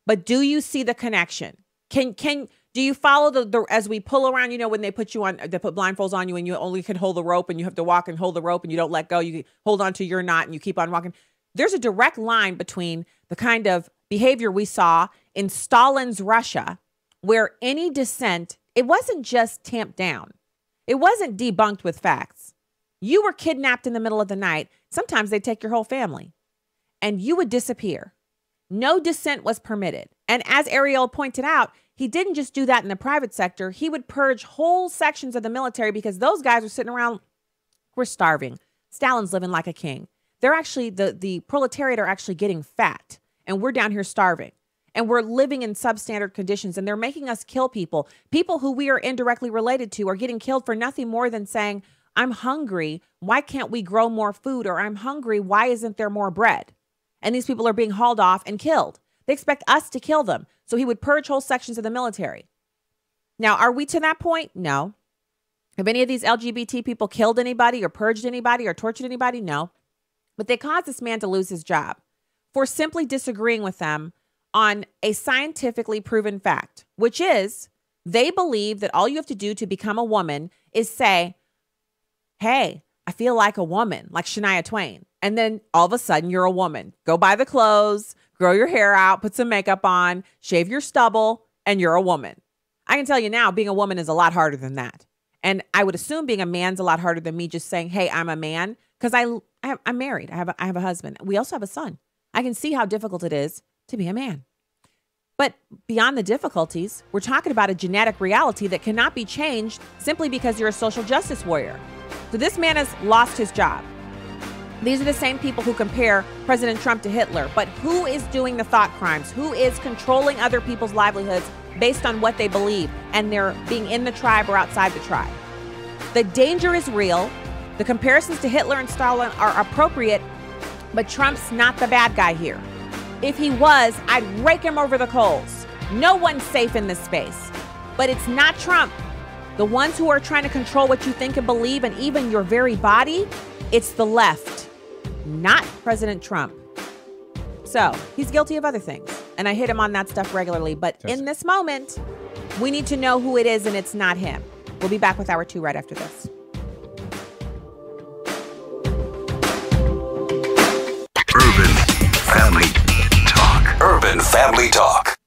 But do you see the connection? Do you follow the as we pull around, when they put blindfolds on you and you only can hold the rope and you have to walk and hold the rope and you don't let go, you hold on to your knot and you keep on walking. There's a direct line between the kind of behavior we saw in Stalin's Russia, where any dissent, it wasn't just tamped down. It wasn't debunked with facts. You were kidnapped in the middle of the night. Sometimes they'd take your whole family and you would disappear. No dissent was permitted. And as Erielle pointed out, he didn't just do that in the private sector. He would purge whole sections of the military because those guys were sitting around, we're starving. Stalin's living like a king. They're actually, the proletariat are actually getting fat and we're down here starving and we're living in substandard conditions and they're making us kill people. People who we are indirectly related to are getting killed for nothing more than saying, I'm hungry. Why can't we grow more food? Or I'm hungry. Why isn't there more bread? And these people are being hauled off and killed. They expect us to kill them. So he would purge whole sections of the military. Now, are we to that point? No. Have any of these LGBT people killed anybody or purged anybody or tortured anybody? No. But they caused this man to lose his job for simply disagreeing with them on a scientifically proven fact, which is they believe that all you have to do to become a woman is say, hey, I feel like a woman, like Shania Twain. And then all of a sudden you're a woman. Go buy the clothes, grow your hair out, put some makeup on, shave your stubble, and you're a woman. I can tell you now, being a woman is a lot harder than that. And I would assume being a man's a lot harder than me just saying, hey, I'm a man, because I'm married. I have a husband. We also have a son. I can see how difficult it is to be a man. But beyond the difficulties, we're talking about a genetic reality that cannot be changed simply because you're a social justice warrior. So this man has lost his job. These are the same people who compare President Trump to Hitler. But who is doing the thought crimes? Who is controlling other people's livelihoods based on what they believe? And they're being in the tribe or outside the tribe. The danger is real. The comparisons to Hitler and Stalin are appropriate, but Trump's not the bad guy here. If he was, I'd rake him over the coals. No one's safe in this space. But it's not Trump. The ones who are trying to control what you think and believe, and even your very body, it's the left, not President Trump. So he's guilty of other things, and I hit him on that stuff regularly. But in this moment, we need to know who it is, and it's not him. We'll be back with Hour 2 right after this. Urban Family Talk.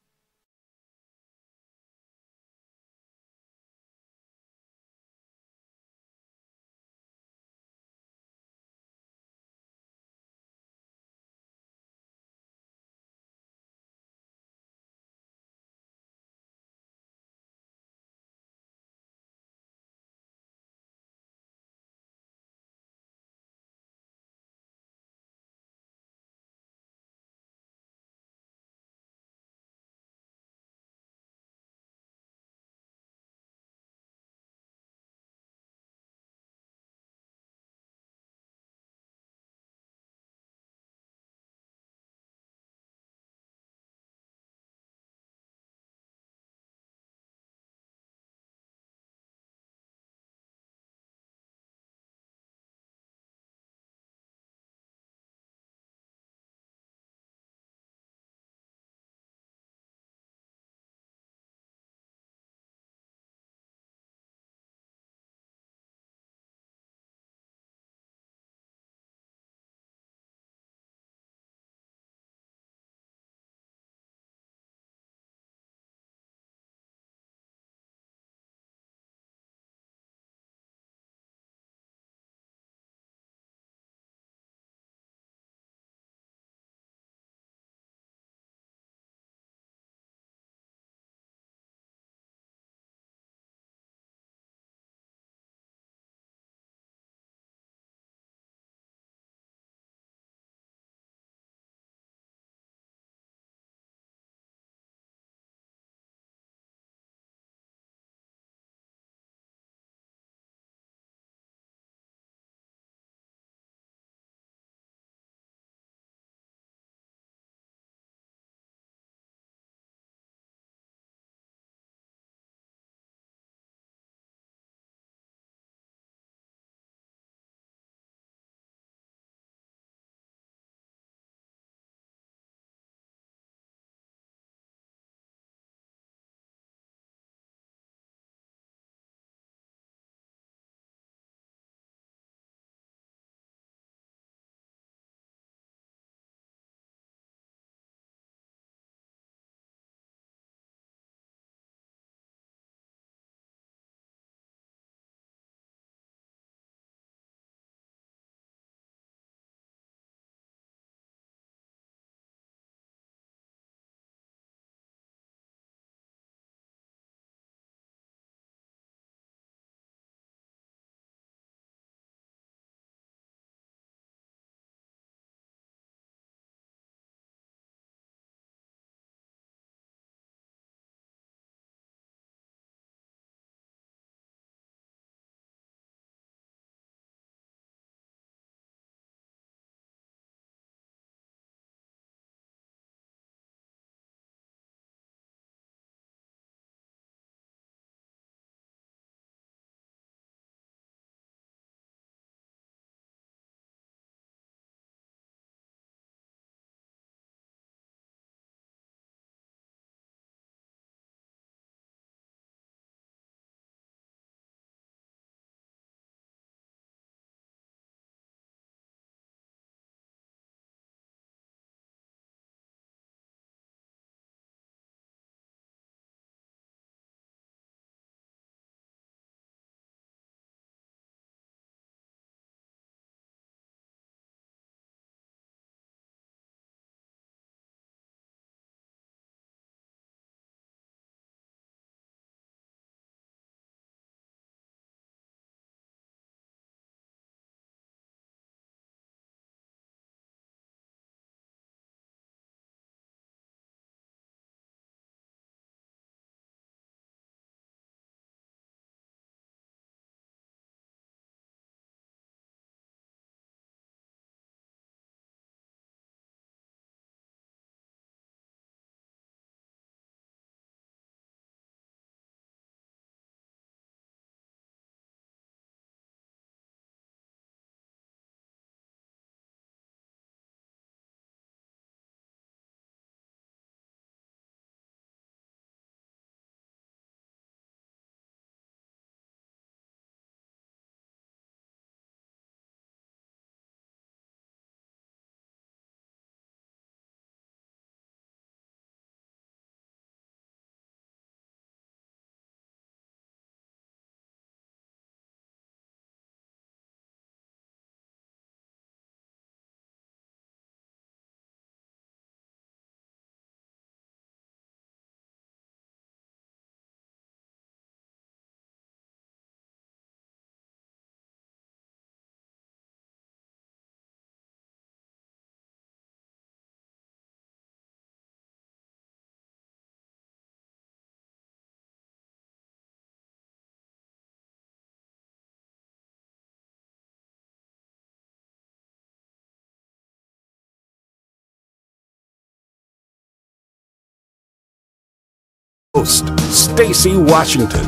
Host Stacy Washington.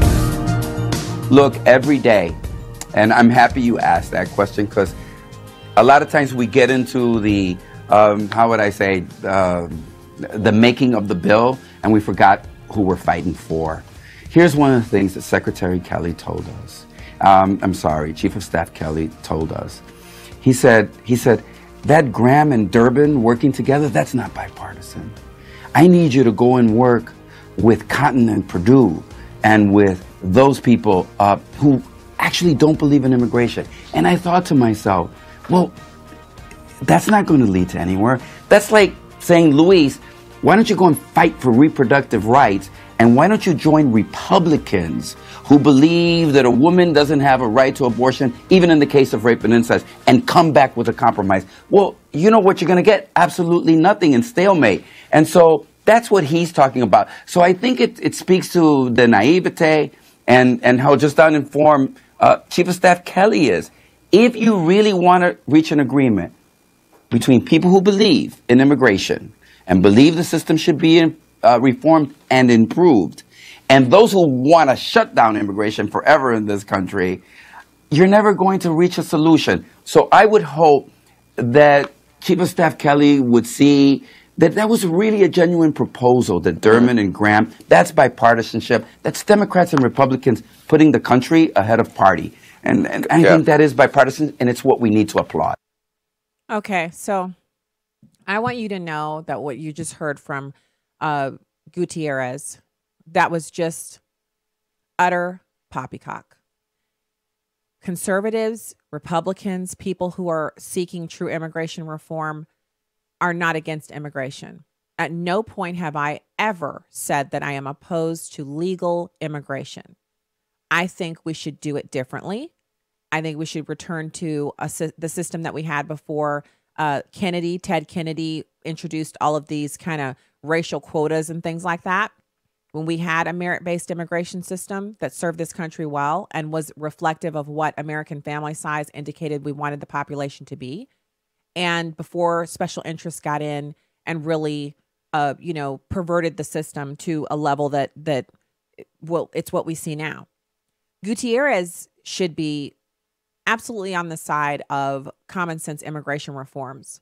Look, every day, and I'm happy you asked that question, because a lot of times we get into the, the making of the bill, and we forgot who we're fighting for. Here's one of the things that Secretary Kelly told us. Chief of Staff Kelly told us. He said, that Graham and Durbin working together, that's not bipartisan. I need you to go and work with Cotton and Perdue and with those people who actually don't believe in immigration. And I thought to myself, well, that's not going to lead to anywhere. That's like saying, Luis, why don't you go and fight for reproductive rights? And why don't you join Republicans who believe that a woman doesn't have a right to abortion, even in the case of rape and incest, and come back with a compromise? Well, you know what you're going to get? Absolutely nothing, in stalemate. And so that's what he's talking about. So I think it speaks to the naivete and how just uninformed Chief of Staff Kelly is. If you really want to reach an agreement between people who believe in immigration and believe the system should be reformed and improved, and those who want to shut down immigration forever in this country, you're never going to reach a solution. So I would hope that Chief of Staff Kelly would see that that was really a genuine proposal, that Durbin and Graham, that's bipartisanship. That's Democrats and Republicans putting the country ahead of party. And I think that is bipartisan, and it's what we need to applaud. Okay, so I want you to know that what you just heard from Gutierrez, that was just utter poppycock. Conservatives, Republicans, people who are seeking true immigration reform are not against immigration. At no point have I ever said that I am opposed to legal immigration. I think we should do it differently. I think we should return to the system that we had before Ted Kennedy introduced all of these kind of racial quotas and things like that. When we had a merit-based immigration system that served this country well and was reflective of what American family size indicated we wanted the population to be. And before special interests got in and really, perverted the system to a level that it's what we see now. Gutierrez should be absolutely on the side of common sense immigration reforms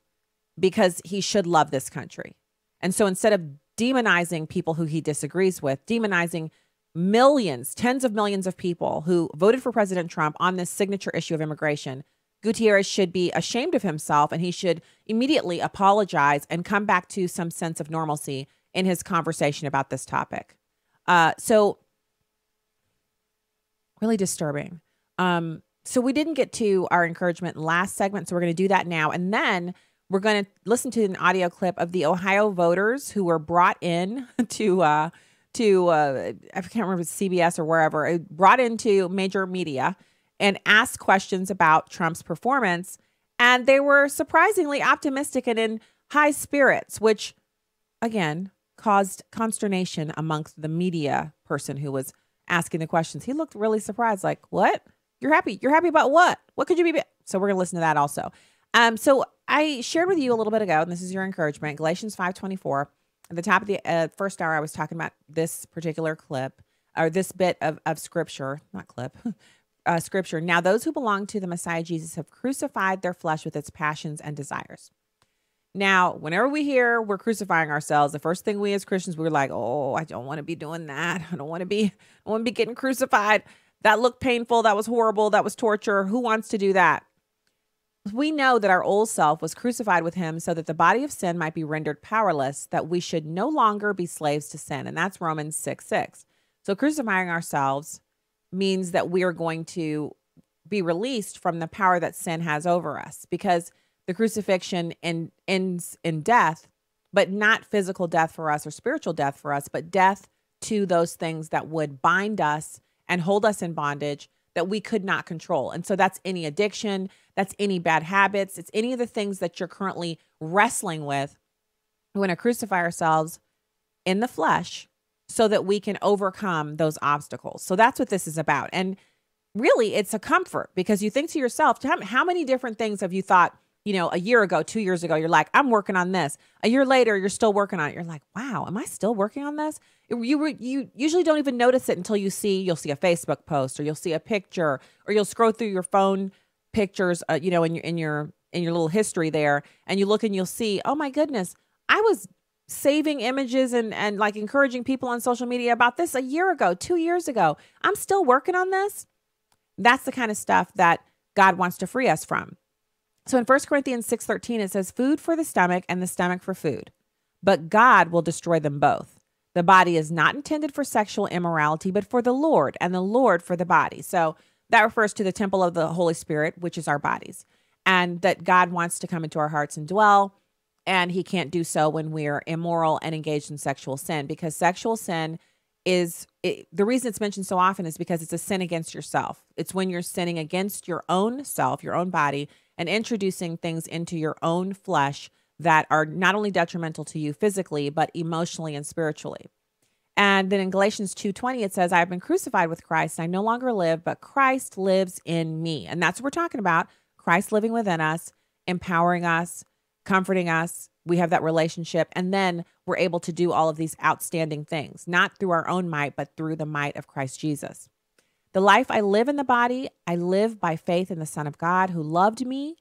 because he should love this country. And so instead of demonizing people who he disagrees with, demonizing millions, tens of millions of people who voted for President Trump on this signature issue of immigration, Gutierrez should be ashamed of himself, and he should immediately apologize and come back to some sense of normalcy in his conversation about this topic. So really disturbing. So we didn't get to our encouragement last segment, so we're going to do that now. And then we're going to listen to an audio clip of the Ohio voters who were brought in to I can't remember if it's CBS or wherever, brought into major media and asked questions about Trump's performance. And they were surprisingly optimistic and in high spirits, which, again, caused consternation amongst the media person who was asking the questions. He looked really surprised, like, what? You're happy? You're happy about what? What could you be? So we're going to listen to that also. So I shared with you a little bit ago, and this is your encouragement, Galatians 5:24. At the top of the first hour, I was talking about this particular clip, or this bit of scripture, not clip, scripture. Now, those who belong to the Messiah Jesus have crucified their flesh with its passions and desires. Now, whenever we hear we're crucifying ourselves, the first thing we as Christians, we're like, oh, I don't want to be doing that. I don't want to be getting crucified. That looked painful. That was horrible. That was torture. Who wants to do that? We know that our old self was crucified with him so that the body of sin might be rendered powerless, that we should no longer be slaves to sin. And that's Romans 6:6. So crucifying ourselves means that we are going to be released from the power that sin has over us, because the crucifixion ends in death, but not physical death for us or spiritual death for us, but death to those things that would bind us and hold us in bondage that we could not control. And so that's any addiction, that's any bad habits, it's any of the things that you're currently wrestling with. We want to crucify ourselves in the flesh so that we can overcome those obstacles. So that's what this is about. And really, it's a comfort, because you think to yourself, how many different things have you thought a year ago, 2 years ago, you're like, I'm working on this. A year later, you're still working on it. You're like, wow, am I still working on this? You usually don't even notice it until you'll see a Facebook post, or you'll see a picture, or you'll scroll through your phone pictures, in your little history there, and you look and you'll see, oh my goodness, I was saving images and like encouraging people on social media about this a year ago, 2 years ago. I'm still working on this. That's the kind of stuff that God wants to free us from. So in 1 Corinthians 6:13, it says, food for the stomach and the stomach for food, but God will destroy them both. The body is not intended for sexual immorality, but for the Lord, and the Lord for the body. So that refers to the temple of the Holy Spirit, which is our bodies, and that God wants to come into our hearts and dwell. And he can't do so when we're immoral and engaged in sexual sin, because sexual sin the reason it's mentioned so often is because it's a sin against yourself. It's when you're sinning against your own self, your own body, and introducing things into your own flesh that are not only detrimental to you physically, but emotionally and spiritually. And then in Galatians 2:20, it says, I have been crucified with Christ. I no longer live, but Christ lives in me. And that's what we're talking about. Christ living within us, empowering us, comforting us. We have that relationship. And then we're able to do all of these outstanding things, not through our own might, but through the might of Christ Jesus. The life I live in the body, I live by faith in the Son of God, who loved me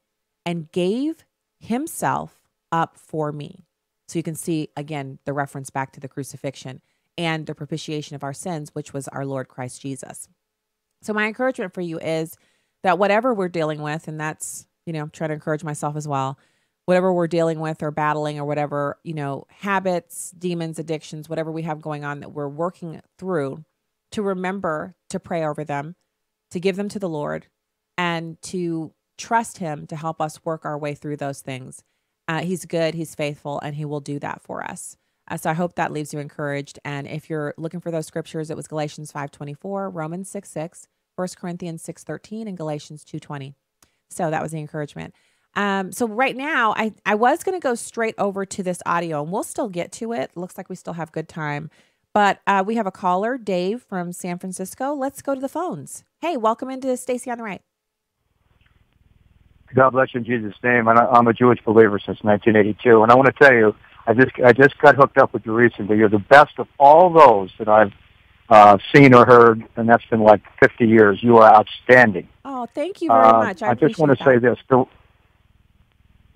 and gave himself up for me. So you can see, again, the reference back to the crucifixion and the propitiation of our sins, which was our Lord Christ Jesus. So my encouragement for you is that whatever we're dealing with, and that's, I'm trying to encourage myself as well, whatever we're dealing with or battling or whatever, habits, demons, addictions, whatever we have going on that we're working through, to remember to pray over them, to give them to the Lord, and to trust him to help us work our way through those things. He's good, he's faithful, and he will do that for us. So I hope that leaves you encouraged. And if you're looking for those scriptures, it was Galatians 5:24, Romans 6:6, 1 Corinthians 6:13, and Galatians 2:20. So that was the encouragement. So right now, I was going to go straight over to this audio, and we'll still get to it. Looks like we still have good time. But we have a caller, Dave from San Francisco. Let's go to the phones. Hey, welcome into Stacy on the Right. God bless you in Jesus' name. And I'm a Jewish believer since 1982. And I want to tell you, I just got hooked up with you recently. You're the best of all those that I've seen or heard, and that's been like 50 years. You are outstanding. Oh, thank you very much. I just want to say this.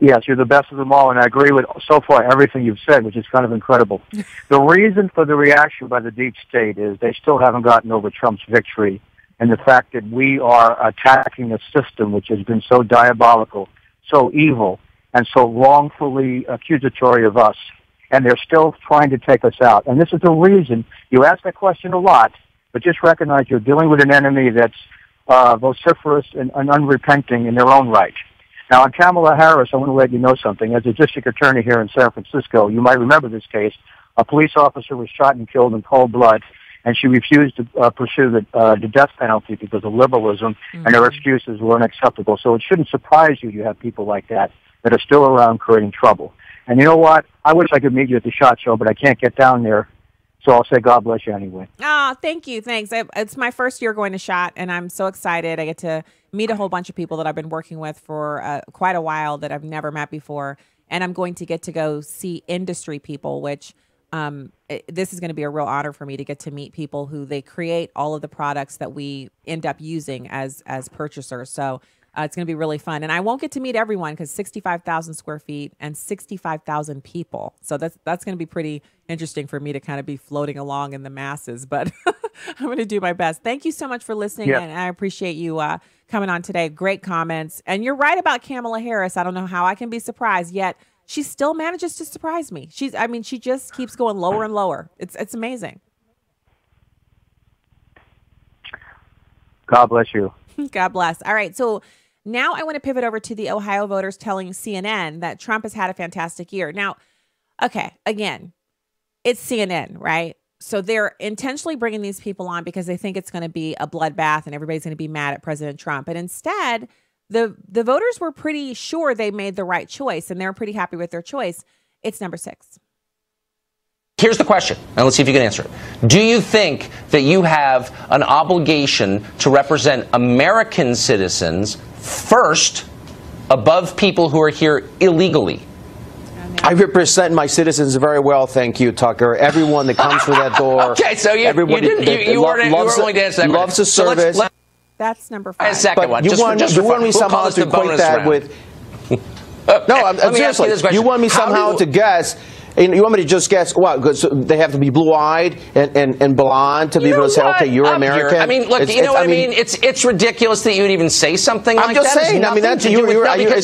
Yes, you're the best of them all, and I agree with so far everything you've said, which is kind of incredible. The reason for the reaction by the deep state is they still haven't gotten over Trump's victory and the fact that we are attacking a system which has been so diabolical, so evil, and so wrongfully accusatory of us, and they're still trying to take us out. And this is the reason, you ask that question a lot, but just recognize you're dealing with an enemy that's vociferous and unrepenting in their own right. Now, on Kamala Harris, I want to let you know something. As a district attorney here in San Francisco, you might remember this case. A police officer was shot and killed in cold blood, and she refused to pursue the death penalty because of liberalism, and her excuses were unacceptable. So it shouldn't surprise you have people like that are still around creating trouble. And you know what? I wish I could meet you at the SHOT Show, but I can't get down there. So I'll say God bless you anyway. Oh, thank you. Thanks. It's my first year going to SHOT, and I'm so excited. I get to meet a whole bunch of people that I've been working with for quite a while that I've never met before. And I'm going to get to go see industry people, which this is going to be a real honor for me to get to meet people who they create all of the products that we end up using as purchasers. So it's going to be really fun. And I won't get to meet everyone because 65,000 square feet and 65,000 people. So that's going to be pretty interesting for me to kind of be floating along in the masses. But I'm going to do my best. Thank you so much for listening. Yeah. And I appreciate you coming on today. Great comments. And you're right about Kamala Harris. I don't know how I can be surprised, yet she still manages to surprise me. She just keeps going lower and lower. It's amazing. God bless you. God bless. All right. So now I want to pivot over to the Ohio voters telling CNN that Trump has had a fantastic year. Now, okay, again, it's CNN, right? So they're intentionally bringing these people on because they think it's going to be a bloodbath and everybody's going to be mad at President Trump. But instead, the voters were pretty sure they made the right choice and they're pretty happy with their choice. It's number 6. Here's the question, and let's see if you can answer it. Do you think that you have an obligation to represent American citizens first above people who are here illegally? I represent my citizens very well, thank you, Tucker. Everyone that comes through that door. Okay, so you weren't willing to answer that. Loves the service. That's number 5. A second one. You want me somehow to equate that with... No, I'm seriously. You want me somehow to guess... You want me to just guess what? Because they have to be blue-eyed and blonde to be able to say, "Okay, you're American." I mean, look, you know what I mean? It's ridiculous that you would even say something like that. I'm just saying. I mean, that's is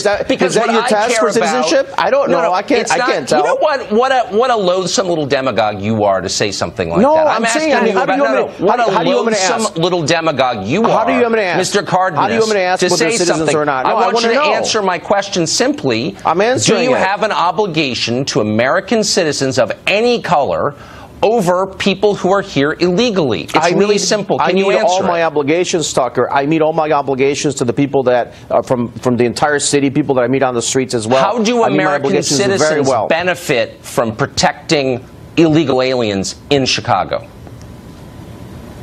that your test for citizenship? I don't know. I can't tell. You know what a loathsome little demagogue you are to say something like that. No, I'm saying. I mean, how do you want me to ask? Little demagogue you are. How do you want me to ask, Mr. Cardenas? How do you want me to ask whether they're citizens or not? I want you to answer my question simply. I'm answering. Do you have an obligation to American citizens of any color over people who are here illegally? It's really simple. Can you answer all my obligations, Tucker. I meet all my obligations to the people that from the entire city, people that I meet on the streets as well. How do American citizens benefit from protecting illegal aliens in Chicago?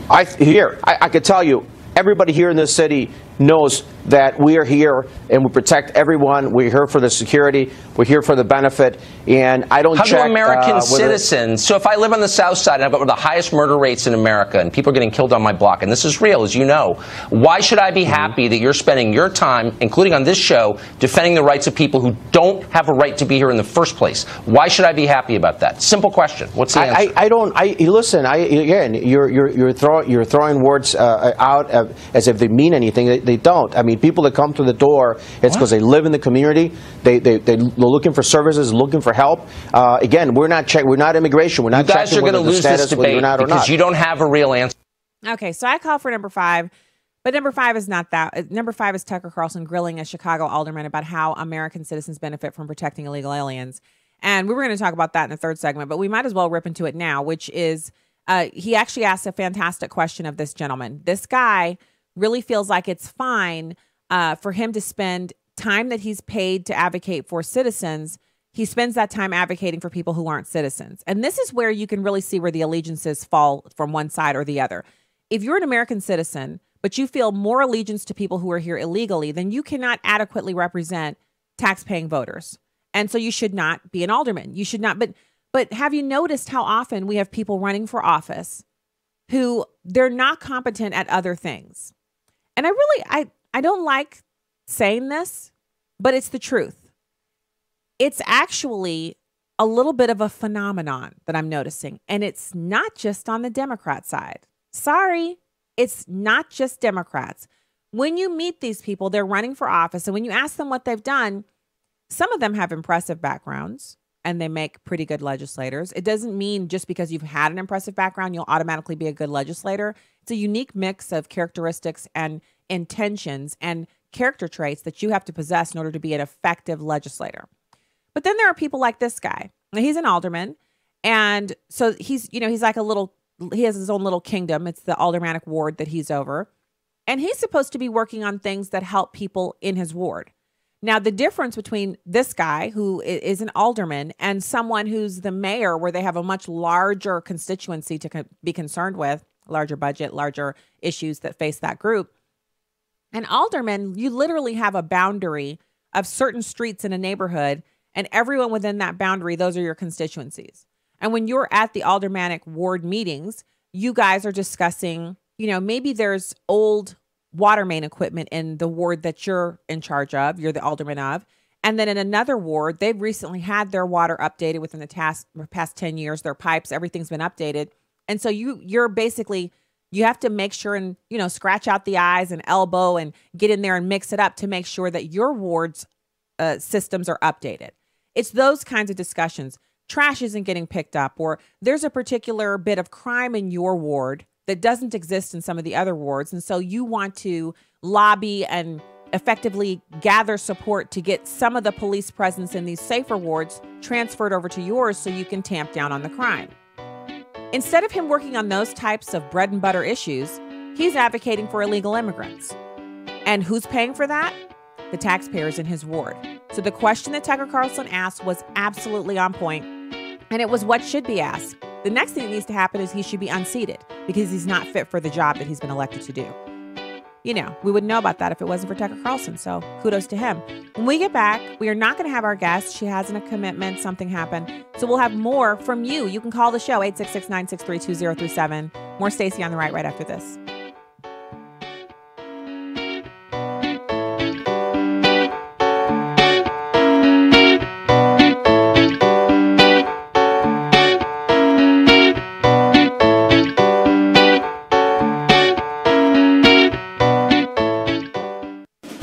I could tell you, everybody here in this city knows that we are here and we protect everyone. We're here for the security. We're here for the benefit. And I don't check... How do American citizens... So if I live on the South Side and I've got one of the highest murder rates in America and people are getting killed on my block, and this is real, as you know, why should I be happy that you're spending your time, including on this show, defending the rights of people who don't have a right to be here in the first place? Why should I be happy about that? Simple question. What's the answer? Listen, again, you're throwing words out as if they mean anything. They don't. I mean, people that come through the door, it's because they live in the community. They're looking for services, looking for help. Again, we're not immigration. We're not checking whether the status, whether you're not or not. Because you don't have a real answer. Okay, so I call for number 5, but number 5 is not that. Number 5 is Tucker Carlson grilling a Chicago alderman about how American citizens benefit from protecting illegal aliens. And we were going to talk about that in the third segment, but we might as well rip into it now, which is he actually asked a fantastic question of this gentleman. This guy really feels like it's fine for him to spend time that he's paid to advocate for citizens. He spends that time advocating for people who aren't citizens. And this is where you can really see where the allegiances fall from one side or the other. If you're an American citizen, but you feel more allegiance to people who are here illegally, then you cannot adequately represent tax-paying voters. And so you should not be an alderman. You should not. But have you noticed how often we have people running for office who they're not competent at other things? And I don't like saying this, but it's the truth. It's actually a little bit of a phenomenon that I'm noticing. And it's not just on the Democrat side. Sorry, it's not just Democrats. When you meet these people, they're running for office. And when you ask them what they've done, some of them have impressive backgrounds and they make pretty good legislators. It doesn't mean just because you've had an impressive background, you'll automatically be a good legislator. It's a unique mix of characteristics and intentions and character traits that you have to possess in order to be an effective legislator. But then there are people like this guy. He's an alderman. And so he's like he has his own little kingdom. It's the aldermanic ward that he's over. And he's supposed to be working on things that help people in his ward. Now, the difference between this guy, who is an alderman, and someone who's the mayor, where they have a much larger constituency to be concerned with, larger budget, larger issues that face that group. An alderman, you literally have a boundary of certain streets in a neighborhood, and everyone within that boundary, those are your constituencies. And when you're at the aldermanic ward meetings, you guys are discussing, maybe there's old water main equipment in the ward that you're in charge of, you're the alderman of. And then in another ward, they've recently had their water updated within the past 10 years, their pipes, everything's been updated. And so you're basically, you have to make sure and, scratch out the I's and elbow and get in there and mix it up to make sure that your ward's systems are updated. It's those kinds of discussions. Trash isn't getting picked up, or there's a particular bit of crime in your ward that doesn't exist in some of the other wards. And so you want to lobby and effectively gather support to get some of the police presence in these safer wards transferred over to yours so you can tamp down on the crime. Instead of him working on those types of bread and butter issues, he's advocating for illegal immigrants. And who's paying for that? The taxpayers in his ward. So the question that Tucker Carlson asked was absolutely on point, and it was what should be asked. The next thing that needs to happen is he should be unseated because he's not fit for the job that he's been elected to do. you know, we wouldn't know about that if it wasn't for Tucker Carlson. So kudos to him. When we get back, we are not going to have our guest. She has a commitment. Something happened. So we'll have more from you. You can call the show, 866-963-2037. More Stacy on the right after this.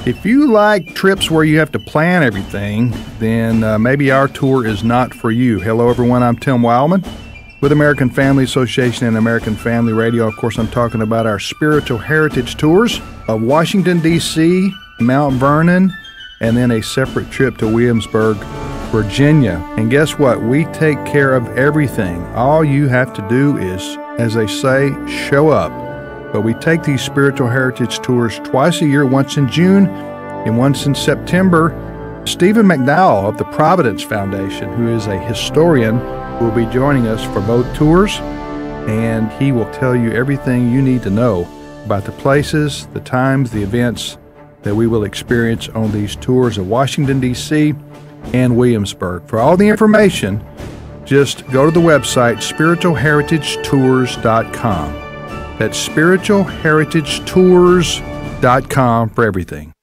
If you like trips where you have to plan everything, then maybe our tour is not for you. Hello, everyone. I'm Tim Wildman with American Family Association and American Family Radio. Of course, I'm talking about our spiritual heritage tours of Washington, D.C., Mount Vernon, and then a separate trip to Williamsburg, Virginia. And guess what? We take care of everything. All you have to do is, as they say, show up. But we take these spiritual heritage tours twice a year, once in June and once in September. Stephen McDowell of the Providence Foundation, who is a historian, will be joining us for both tours, and he will tell you everything you need to know about the places, the times, the events that we will experience on these tours of Washington, D.C. and Williamsburg. For all the information, just go to the website spiritualheritagetours.com. That's spiritualheritagetours.com for everything.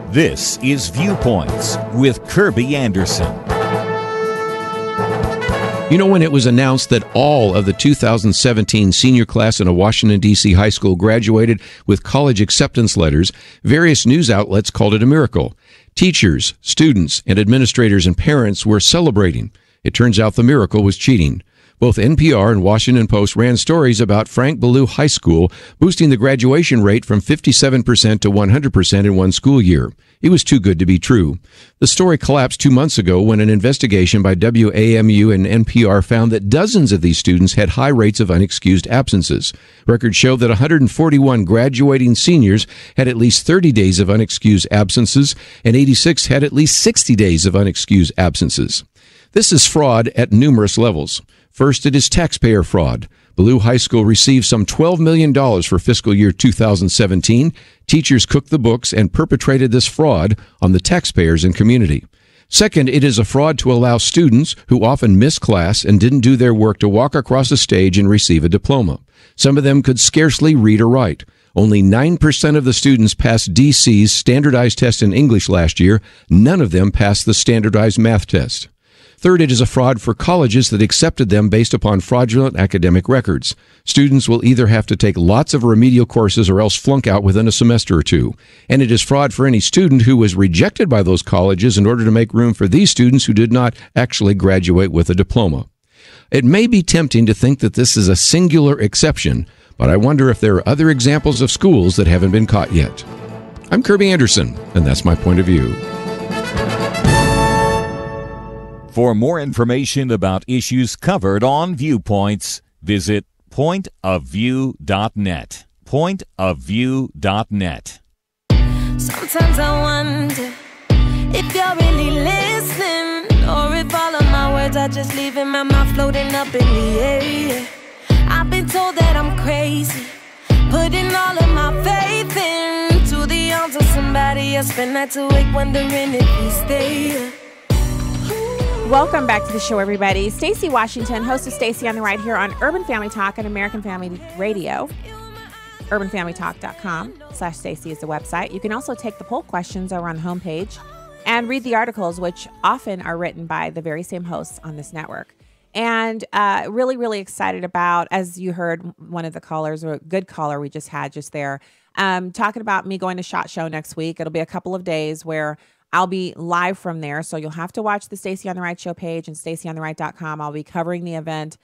This is Viewpoints with Kirby Anderson. You know, when it was announced that all of the 2017 senior class in a Washington, D.C. high school graduated with college acceptance letters, various news outlets called it a miracle. Teachers, students, and administrators and parents were celebrating. It turns out the miracle was cheating. Both NPR and Washington Post ran stories about Frank Ballou High School boosting the graduation rate from 57% to 100% in one school year. It was too good to be true. The story collapsed 2 months ago when an investigation by WAMU and NPR found that dozens of these students had high rates of unexcused absences. Records show that 141 graduating seniors had at least 30 days of unexcused absences, and 86 had at least 60 days of unexcused absences. This is fraud at numerous levels. First, it is taxpayer fraud. Ballou High School received some $12 million for fiscal year 2017. Teachers cooked the books and perpetrated this fraud on the taxpayers and community. Second, it is a fraud to allow students who often miss class and didn't do their work to walk across a stage and receive a diploma. Some of them could scarcely read or write. Only 9% of the students passed DC's standardized test in English last year. None of them passed the standardized math test. Third, it is a fraud for colleges that accepted them based upon fraudulent academic records. Students will either have to take lots of remedial courses or else flunk out within a semester or two. And it is fraud for any student who was rejected by those colleges in order to make room for these students who did not actually graduate with a diploma. It may be tempting to think that this is a singular exception, but I wonder if there are other examples of schools that haven't been caught yet. I'm Kirby Anderson, and that's my point of view. For more information about issues covered on Viewpoints, visit pointofview.net. Pointofview.net. Sometimes I wonder if you're really listening, or if all of my words are just leaving my mouth floating up in the air. I've been told that I'm crazy, putting all of my faith into the arms of somebody else. Spend nights awake wondering if he's there. Welcome back to the show, everybody. Stacy Washington, host of Stacy on the Right here on Urban Family Talk and American Family Radio. UrbanFamilyTalk.com/Stacy is the website. You can also take the poll questions over on the homepage and read the articles, which often are written by the very same hosts on this network. And really, really excited about, as you heard one of the callers, or a good caller we just had just there, talking about me going to SHOT Show next week. It'll be a couple of days where I'll be live from there, so you'll have to watch the Stacy on the Right show page and stacyontheright.com. I'll be covering the event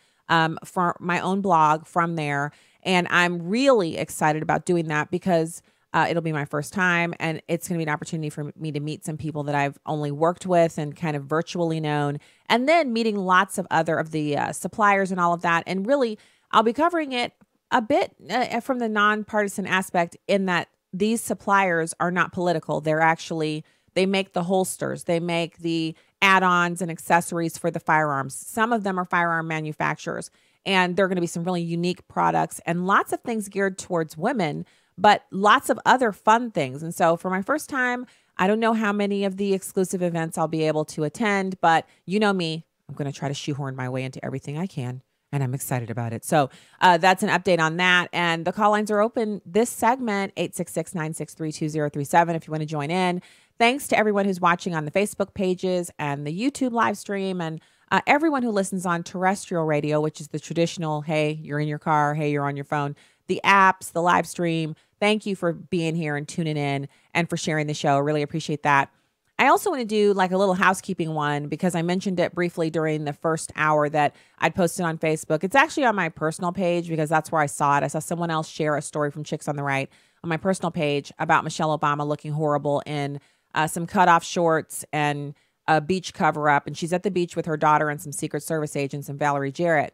for my own blog from there, and I'm really excited about doing that because it'll be my first time, and it's going to be an opportunity for me to meet some people that I've only worked with and kind of virtually known, and then meeting lots of other of the suppliers and all of that. And really, I'll be covering it a bit from the nonpartisan aspect in that these suppliers are not political. They're actually... They make the holsters. They make the add-ons and accessories for the firearms. Some of them are firearm manufacturers, and there are going to be some really unique products and lots of things geared towards women. but lots of other fun things. And so for my first time, I don't know how many of the exclusive events I'll be able to attend, but you know me, I'm going to try to shoehorn my way into everything I can, and I'm excited about it. So that's an update on that. And the call lines are open this segment, 866-963-2037, if you want to join in. Thanks to everyone who's watching on the Facebook pages and the YouTube live stream, and everyone who listens on terrestrial radio, which is the traditional, hey, you're in your car, hey, you're on your phone, the apps, the live stream. Thank you for being here and tuning in and for sharing the show. Really appreciate that. I also want to do like a little housekeeping one because I mentioned it briefly during the first hour that I'd posted on Facebook. It's actually on my personal page because that's where I saw it. I saw someone else share a story from Chicks on the Right on my personal page about Michelle Obama looking horrible in some cutoff shorts and a beach cover up. And she's at the beach with her daughter and some Secret Service agents and Valerie Jarrett.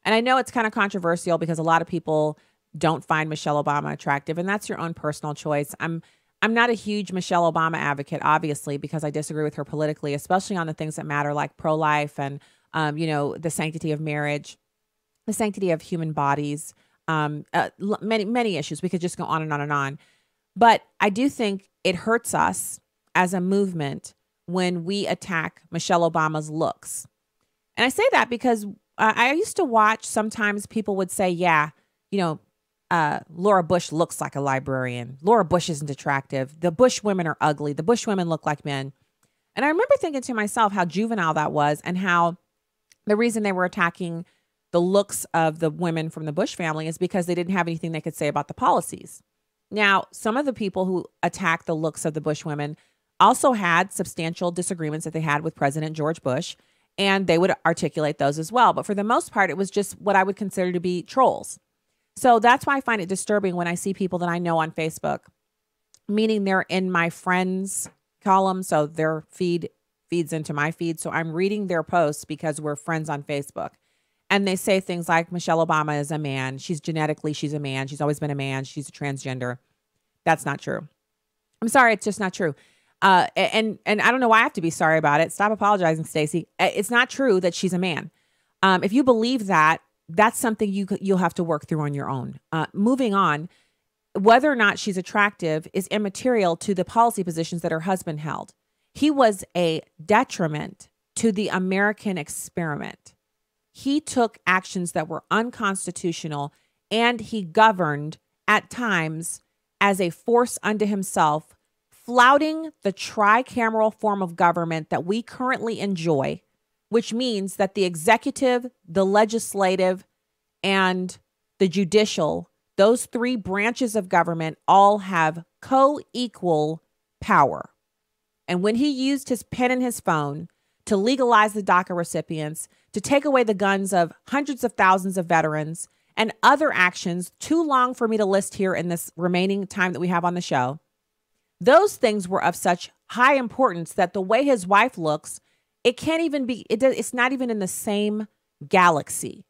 And I know it's kind of controversial because a lot of people don't find Michelle Obama attractive, and that's your own personal choice. I'm not a huge Michelle Obama advocate, obviously, because I disagree with her politically, especially on the things that matter, like pro-life and, the sanctity of marriage, the sanctity of human bodies, many issues. We could just go on and on and on. But I do think it hurts us as a movement when we attack Michelle Obama's looks. And I say that because I used to watch, sometimes people would say, Laura Bush looks like a librarian. Laura Bush isn't attractive. The Bush women are ugly. The Bush women look like men. And I remember thinking to myself how juvenile that was and how the reason they were attacking the looks of the women from the Bush family is because they didn't have anything they could say about the policies. Now, some of the people who attacked the looks of the Bush women also had substantial disagreements that they had with President George Bush, and they would articulate those as well. But for the most part, it was just what I would consider to be trolls. So that's why I find it disturbing when I see people that I know on Facebook, meaning they're in my friends column. So their feed feeds into my feed. So I'm reading their posts because we're friends on Facebook. And they say things like Michelle Obama is a man. She's a man. She's always been a man. She's a transgender. That's not true. I'm sorry. It's just not true. And I don't know why I have to be sorry about it. Stop apologizing, Stacy. It's not true that she's a man. If you believe that, that's something you'll have to work through on your own. Moving on, whether or not she's attractive is immaterial to the policy positions that her husband held. He was a detriment to the American experiment. He took actions that were unconstitutional, and he governed at times as a force unto himself, flouting the tricameral form of government that we currently enjoy, which means that the executive, the legislative, and the judicial, those three branches of government all have co-equal power. And when he used his pen and his phone to legalize the DACA recipients, to take away the guns of hundreds of thousands of veterans, and other actions too long for me to list here in this remaining time that we have on the show, those things were of such high importance that the way his wife looks, it can't even be, it's not even in the same galaxy.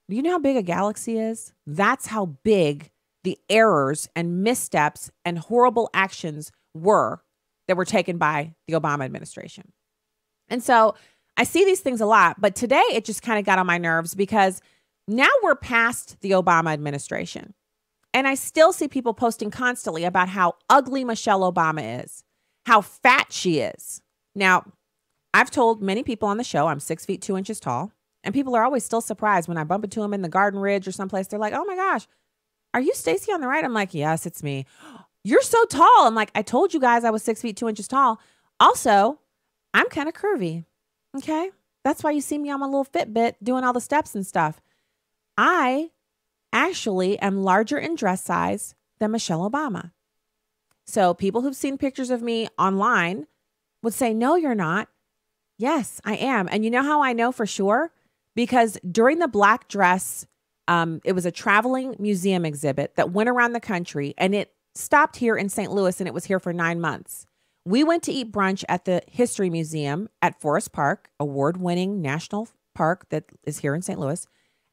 Do you know how big a galaxy is? That's how big the errors and missteps and horrible actions were that were taken by the Obama administration. And so I see these things a lot, but today it just kind of got on my nerves because now we're past the Obama administration. And I still see people posting constantly about how ugly Michelle Obama is, how fat she is. Now, I've told many people on the show I'm 6 feet 2 inches tall, and people are always still surprised when I bump into them in the Garden Ridge or someplace. They're like, "Oh my gosh, are you Stacy on the Right?" I'm like, "Yes, it's me." "You're so tall." I'm like, "I told you guys I was 6 feet 2 inches tall. Also, I'm kind of curvy. Okay, that's why you see me on my little Fitbit doing all the steps and stuff. I actually am larger in dress size than Michelle Obama. So people who've seen pictures of me online would say, "No, you're not." Yes, I am. And you know how I know for sure? Because during the black dress, it was a traveling museum exhibit that went around the country, and it stopped here in St. Louis, and it was here for 9 months. We went to eat brunch at the History Museum at Forest Park, award-winning national park that is here in St. Louis,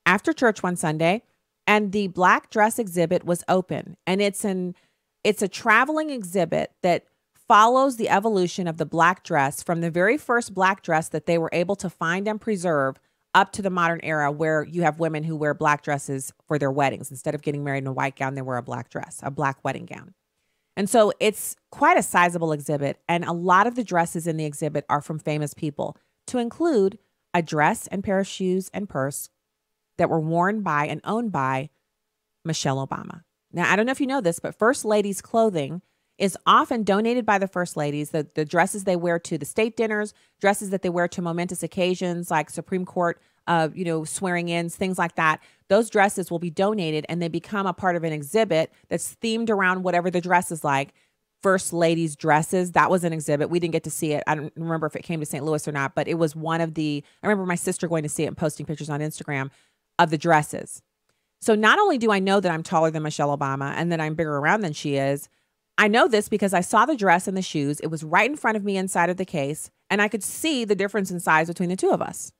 after church one Sunday, and the black dress exhibit was open. And it's a traveling exhibit that follows the evolution of the black dress from the very first black dress that they were able to find and preserve up to the modern era where you have women who wear black dresses for their weddings. Instead of getting married in a white gown, they wear a black dress, a black wedding gown. And so it's quite a sizable exhibit. And a lot of the dresses in the exhibit are from famous people, to include a dress and pair of shoes and purse that were worn by and owned by Michelle Obama. Now, I don't know if you know this, but First Ladies' clothing is often donated by the First Ladies. The dresses they wear to the state dinners, dresses that they wear to momentous occasions like Supreme Court, swearing-ins, things like that. Those dresses will be donated and they become a part of an exhibit that's themed around whatever the dress is like. First Ladies dresses, that was an exhibit. We didn't get to see it. I don't remember if it came to St. Louis or not, but it was one of I remember my sister going to see it and posting pictures on Instagram of the dresses. So not only do I know that I'm taller than Michelle Obama and that I'm bigger around than she is, I know this because I saw the dress and the shoes. It was right in front of me inside of the case, and I could see the difference in size between the two of us.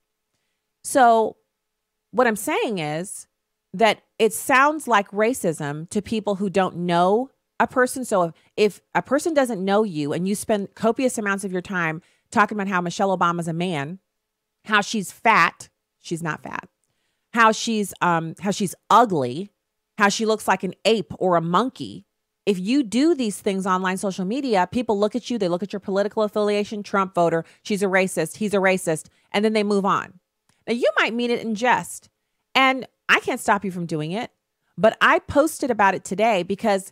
So what I'm saying is that it sounds like racism to people who don't know a person. So if a person doesn't know you and you spend copious amounts of your time talking about how Michelle Obama's a man, how she's fat, she's not fat, how she's ugly, how she looks like an ape or a monkey. If you do these things online, social media, people look at you, they look at your political affiliation, Trump voter, she's a racist, he's a racist, and then they move on. Now, you might mean it in jest, and I can't stop you from doing it, but I posted about it today because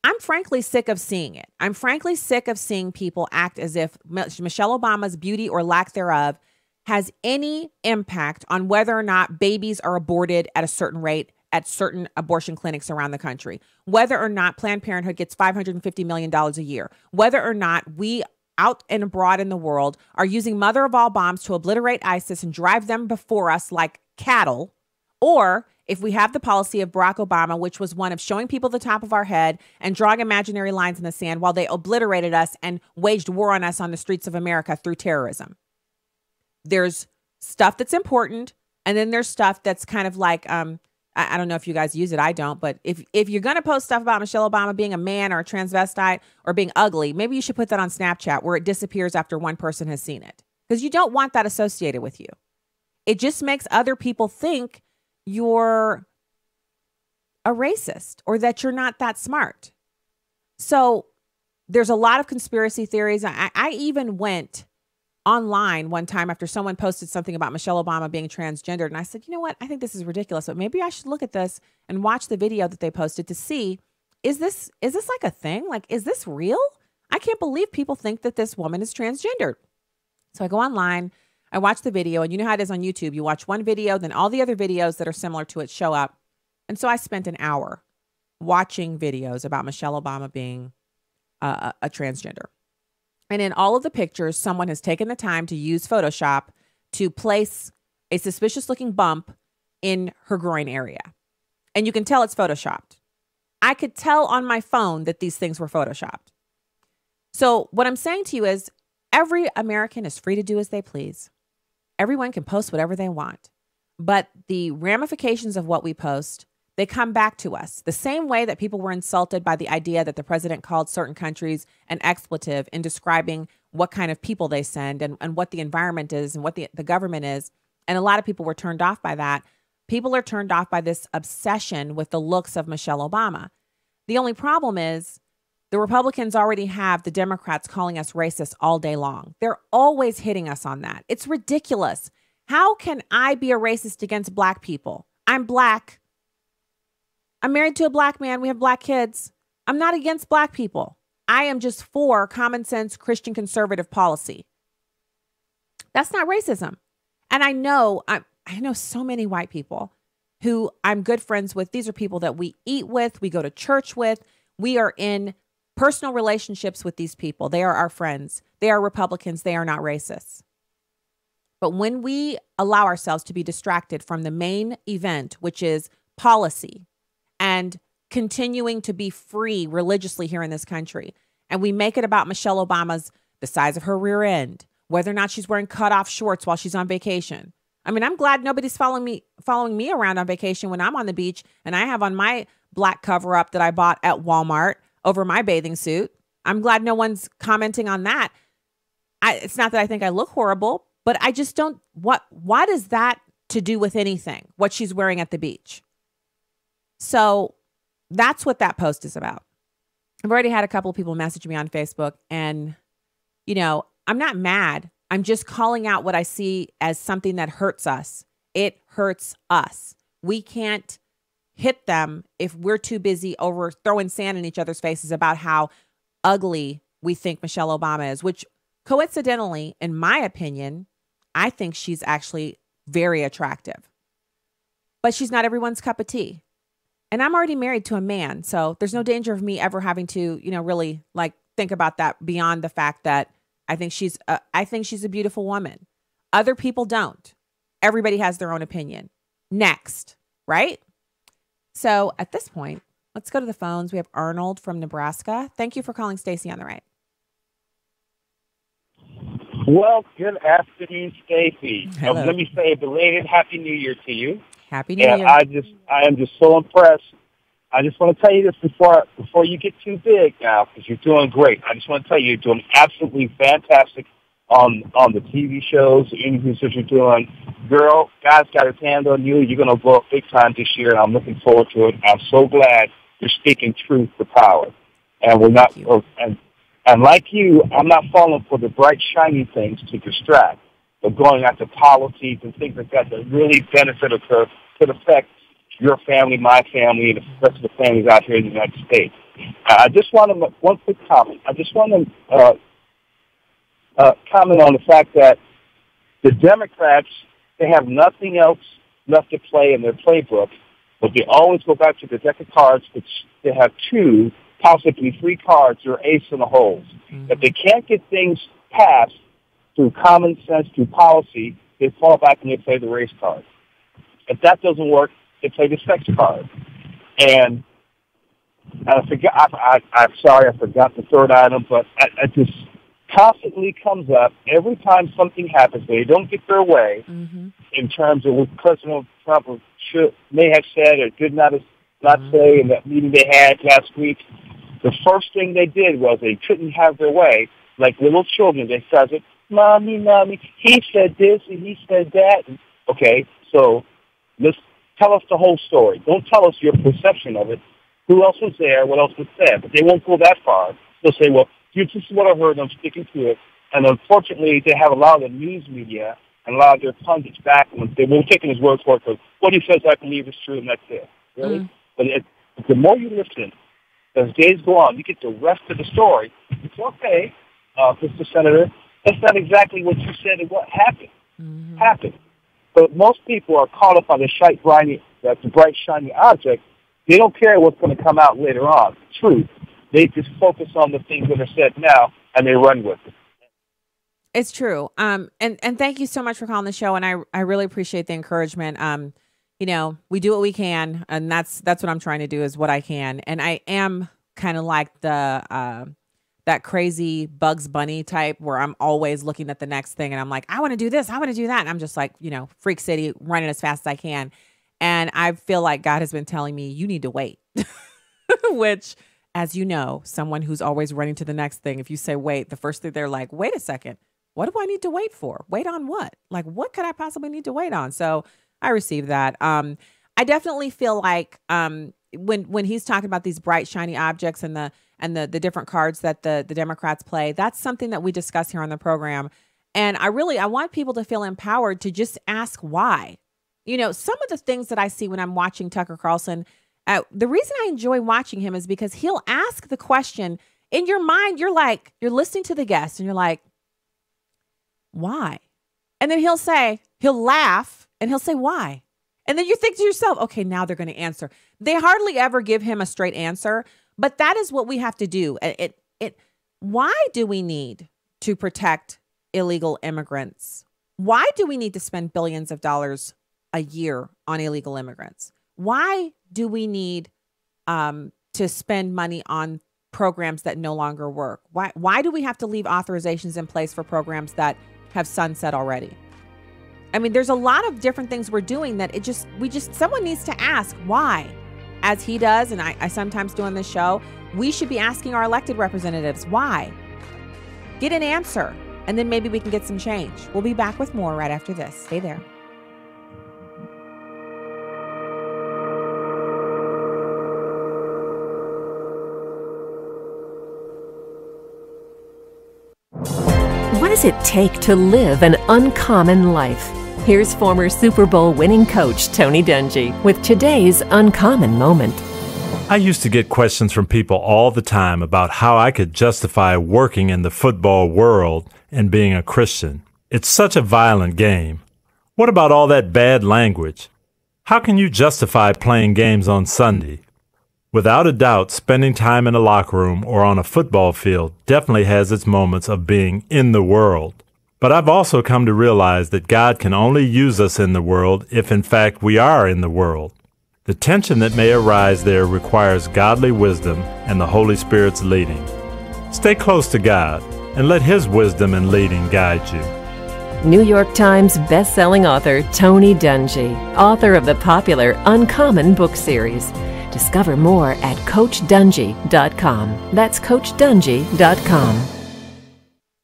I'm frankly sick of seeing it. I'm frankly sick of seeing people act as if Michelle Obama's beauty or lack thereof has any impact on whether or not babies are aborted at a certain rate at certain abortion clinics around the country, whether or not Planned Parenthood gets $550 million a year, whether or not we out and abroad in the world are using mother of all bombs to obliterate ISIS and drive them before us like cattle, or if we have the policy of Barack Obama, which was one of showing people the top of our head and drawing imaginary lines in the sand while they obliterated us and waged war on us on the streets of America through terrorism. There's stuff that's important, and then there's stuff that's kind of like, I don't know if you guys use it. I don't. But if you're going to post stuff about Michelle Obama being a man or a transvestite or being ugly, maybe you should put that on Snapchat where it disappears after one person has seen it, because you don't want that associated with you. It just makes other people think you're a racist or that you're not that smart. So there's a lot of conspiracy theories. I even went online one time after someone posted something about Michelle Obama being transgendered. And I said, you know what? I think this is ridiculous, but maybe I should look at this and watch the video that they posted to see, is this like a thing? Like, is this real? I can't believe people think that this woman is transgendered. So I go online, I watch the video, and you know how it is on YouTube. You watch one video, then all the other videos that are similar to it show up. And so I spent an hour watching videos about Michelle Obama being a transgender. And in all of the pictures, someone has taken the time to use Photoshop to place a suspicious looking bump in her groin area. And you can tell it's Photoshopped. I could tell on my phone that these things were Photoshopped. So what I'm saying to you is every American is free to do as they please. Everyone can post whatever they want. But the ramifications of what we post, they come back to us. The same way that people were insulted by the idea that the president called certain countries an expletive in describing what kind of people they send and what the environment is and what the government is. And a lot of people were turned off by that. People are turned off by this obsession with the looks of Michelle Obama. The only problem is the Republicans already have the Democrats calling us racist all day long. They're always hitting us on that. It's ridiculous. How can I be a racist against black people? I'm black. I'm married to a black man. We have black kids. I'm not against black people. I am just for common sense Christian conservative policy. That's not racism. And I know so many white people who I'm good friends with. These are people that we eat with, we go to church with. We are in personal relationships with these people. They are our friends. They are Republicans. They are not racists. But when we allow ourselves to be distracted from the main event, which is policy and continuing to be free religiously here in this country, and we make it about Michelle Obama's, the size of her rear end, whether or not she's wearing cutoff shorts while she's on vacation. I mean, I'm glad nobody's following me around on vacation when I'm on the beach and I have on my black cover up that I bought at Walmart over my bathing suit. I'm glad no one's commenting on that. It's not that I think I look horrible, but I just don't, why does that to do with anything, what she's wearing at the beach. So that's what that post is about. I've already had a couple of people message me on Facebook, and, you know, I'm not mad. I'm just calling out what I see as something that hurts us. It hurts us. We can't hit them if we're too busy over throwing sand in each other's faces about how ugly we think Michelle Obama is, which coincidentally, in my opinion, I think she's actually very attractive. But she's not everyone's cup of tea. And I'm already married to a man, so there's no danger of me ever having to, you know, really like think about that beyond the fact that I think she's a beautiful woman. Other people don't. Everybody has their own opinion. Next, right? So at this point, let's go to the phones. We have Arnold from Nebraska. Thank you for calling Stacy on the Right. Well, good afternoon, Stacy. Hello. Let me say a belated Happy New Year to you. Happy New Year. I am just so impressed. I just want to tell you this before you get too big now, because you're doing great. I just want to tell you, you're doing absolutely fantastic on the TV shows, the interviews that you're doing. Girl, God's got his hand on you. You're going to blow up big time this year, and I'm looking forward to it. I'm so glad you're speaking truth to power. And we're not, and like you, I'm not falling for the bright, shiny things to distract, but going after policies and things like that that really benefit or could affect your family, my family, and the rest of the families out here in the United States. I just want to make one quick comment. I just want to comment on the fact that the Democrats, they have nothing else left to play in their playbook, but they always go back to the deck of cards, which they have two, possibly three cards, or ace in the holes. If they can't get things passed through common sense, through policy, they fall back and they play the race card. If that doesn't work, they play the sex card. And I forgot. I'm sorry, I forgot the third item, but it just constantly comes up every time something happens. They don't get their way in terms of what President Trump may have said or did not say in that meeting they had last week. The first thing they did was they couldn't have their way, like little children. They started, "Mommy, mommy, he said this and he said that." Okay, so let's tell us the whole story. Don't tell us your perception of it. Who else was there? What else was said? But they won't go that far. They'll say, "Well, this is what I heard. I'm sticking to it." And unfortunately, they have a lot of the news media and a lot of their pundits back. They won't take his word for it. Because what he says, I believe is true, and that's it. Really? But the more you listen, as days go on, you get the rest of the story. It's okay, Mr. Senator. That's not exactly what you said and what happened. Happened. But most people are caught up on the bright, shiny object. They don't care what's going to come out later on. Truth. They just focus on the things that are said now, and they run with it. It's true. And thank you so much for calling the show, and I really appreciate the encouragement. You know, we do what we can, and that's what I'm trying to do is what I can. And I am kind of like the that crazy Bugs Bunny type where I'm always looking at the next thing and I'm like, I want to do this, I want to do that. And I'm just like, you know, Freak City, running as fast as I can. And I feel like God has been telling me, you need to wait. Which, as you know, someone who's always running to the next thing, if you say wait, the first thing they're like, wait a second, what do I need to wait for? Wait on what? Like, what could I possibly need to wait on? So I received that. I definitely feel like when he's talking about these bright, shiny objects and the different cards that the Democrats play, that's something that we discuss here on the program. And I want people to feel empowered to just ask why. You know, some of the things that I see when I'm watching Tucker Carlson, the reason I enjoy watching him is because he'll ask the question in your mind. You're you're listening to the guest and you're like, why? And then he'll laugh and he'll say, why? And then you think to yourself, okay, now they're going to answer. They hardly ever give him a straight answer, but that is what we have to do. Why do we need to protect illegal immigrants? Why do we need to spend billions of dollars a year on illegal immigrants? Why do we need to spend money on programs that no longer work? Why do we have to leave authorizations in place for programs that have sunset already? I mean, there's a lot of different things we're doing that someone needs to ask why, as he does. And I sometimes do on this show. We should be asking our elected representatives why. Get an answer, and then maybe we can get some change. We'll be back with more right after this. Stay there. does it take to live an uncommon life? Here's former Super Bowl winning coach Tony Dungy with today's uncommon moment. I used to get questions from people all the time about how I could justify working in the football world and being a Christian. It's such a violent game. What about all that bad language? How can you justify playing games on Sunday? Without a doubt, spending time in a locker room or on a football field definitely has its moments of being in the world. But I've also come to realize that God can only use us in the world if in fact we are in the world. The tension that may arise there requires godly wisdom and the Holy Spirit's leading. Stay close to God and let His wisdom and leading guide you. New York Times best-selling author Tony Dungy, author of the popular Uncommon book series. Discover more at CoachDungy.com. That's CoachDungy.com.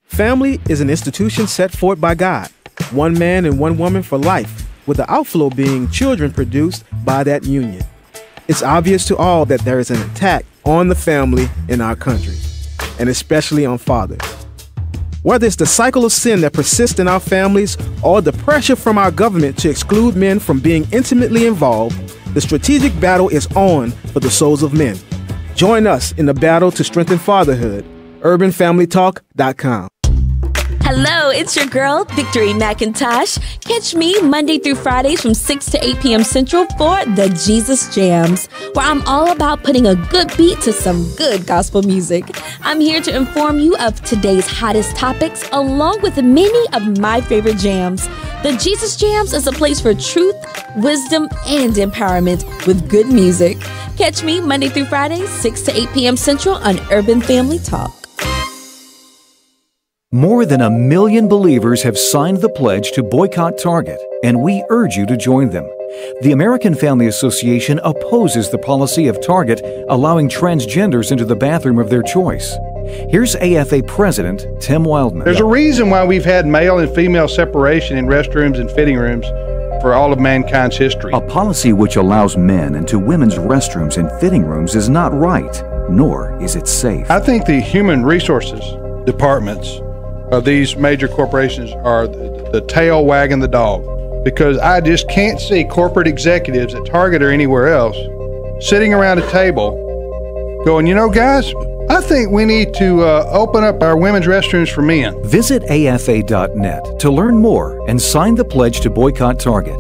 Family is an institution set forth by God, one man and one woman for life, with the outflow being children produced by that union. It's obvious to all that there is an attack on the family in our country, and especially on fathers. Whether it's the cycle of sin that persists in our families or the pressure from our government to exclude men from being intimately involved, the strategic battle is on for the souls of men. Join us in the battle to strengthen fatherhood. UrbanFamilyTalk.com. Hello, it's your girl, Victory McIntosh. Catch me Monday through Fridays from 6 to 8 p.m. Central for the Jesus Jams, where I'm all about putting a good beat to some good gospel music. I'm here to inform you of today's hottest topics, along with many of my favorite jams. The Jesus Jams is a place for truth, wisdom, and empowerment with good music. Catch me Monday through Friday, 6 to 8 p.m. Central on Urban Family Talk. More than 1 million believers have signed the pledge to boycott Target, and we urge you to join them. The American Family Association opposes the policy of Target allowing transgenders into the bathroom of their choice. Here's AFA President Tim Wildman. There's a reason why we've had male and female separation in restrooms and fitting rooms for all of mankind's history. A policy which allows men into women's restrooms and fitting rooms is not right, nor is it safe. I think the human resources departments of these major corporations are the tail wagging the dog, because I just can't see corporate executives at Target or anywhere else sitting around a table going, you know, guys, I think we need to open up our women's restrooms for men. Visit afa.net to learn more and sign the pledge to boycott Target.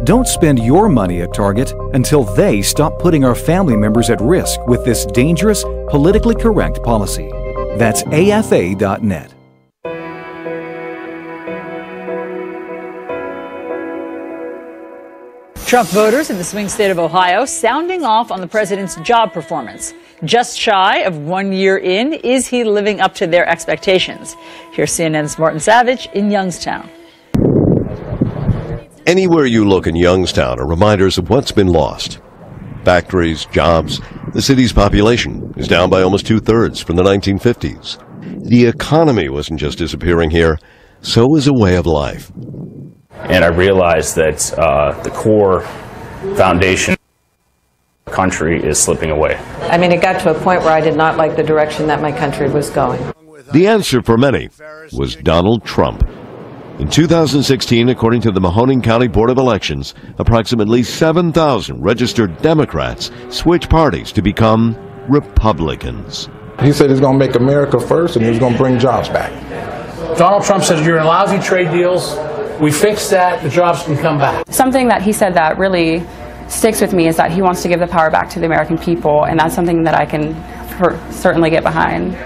Don't spend your money at Target until they stop putting our family members at risk with this dangerous, politically correct policy. That's afa.net. Trump voters in the swing state of Ohio sounding off on the president's job performance. Just shy of 1 year in, is he living up to their expectations? Here's CNN's Martin Savage in Youngstown. Anywhere you look in Youngstown are reminders of what's been lost. Factories, jobs. The city's population is down by almost 2/3 from the 1950s. The economy wasn't just disappearing here, so was a way of life. And I realized that the core foundation of the country is slipping away. I mean, it got to a point where I did not like the direction that my country was going. The answer for many was Donald Trump. In 2016, according to the Mahoning County Board of Elections, approximately 7,000 registered Democrats switched parties to become Republicans. He said he's going to make America first and he's going to bring jobs back. Donald Trump says you're in lousy trade deals. We fixed that, the jobs can come back. Something that he said that really sticks with me is that he wants to give the power back to the American people, and that's something that I can certainly get behind.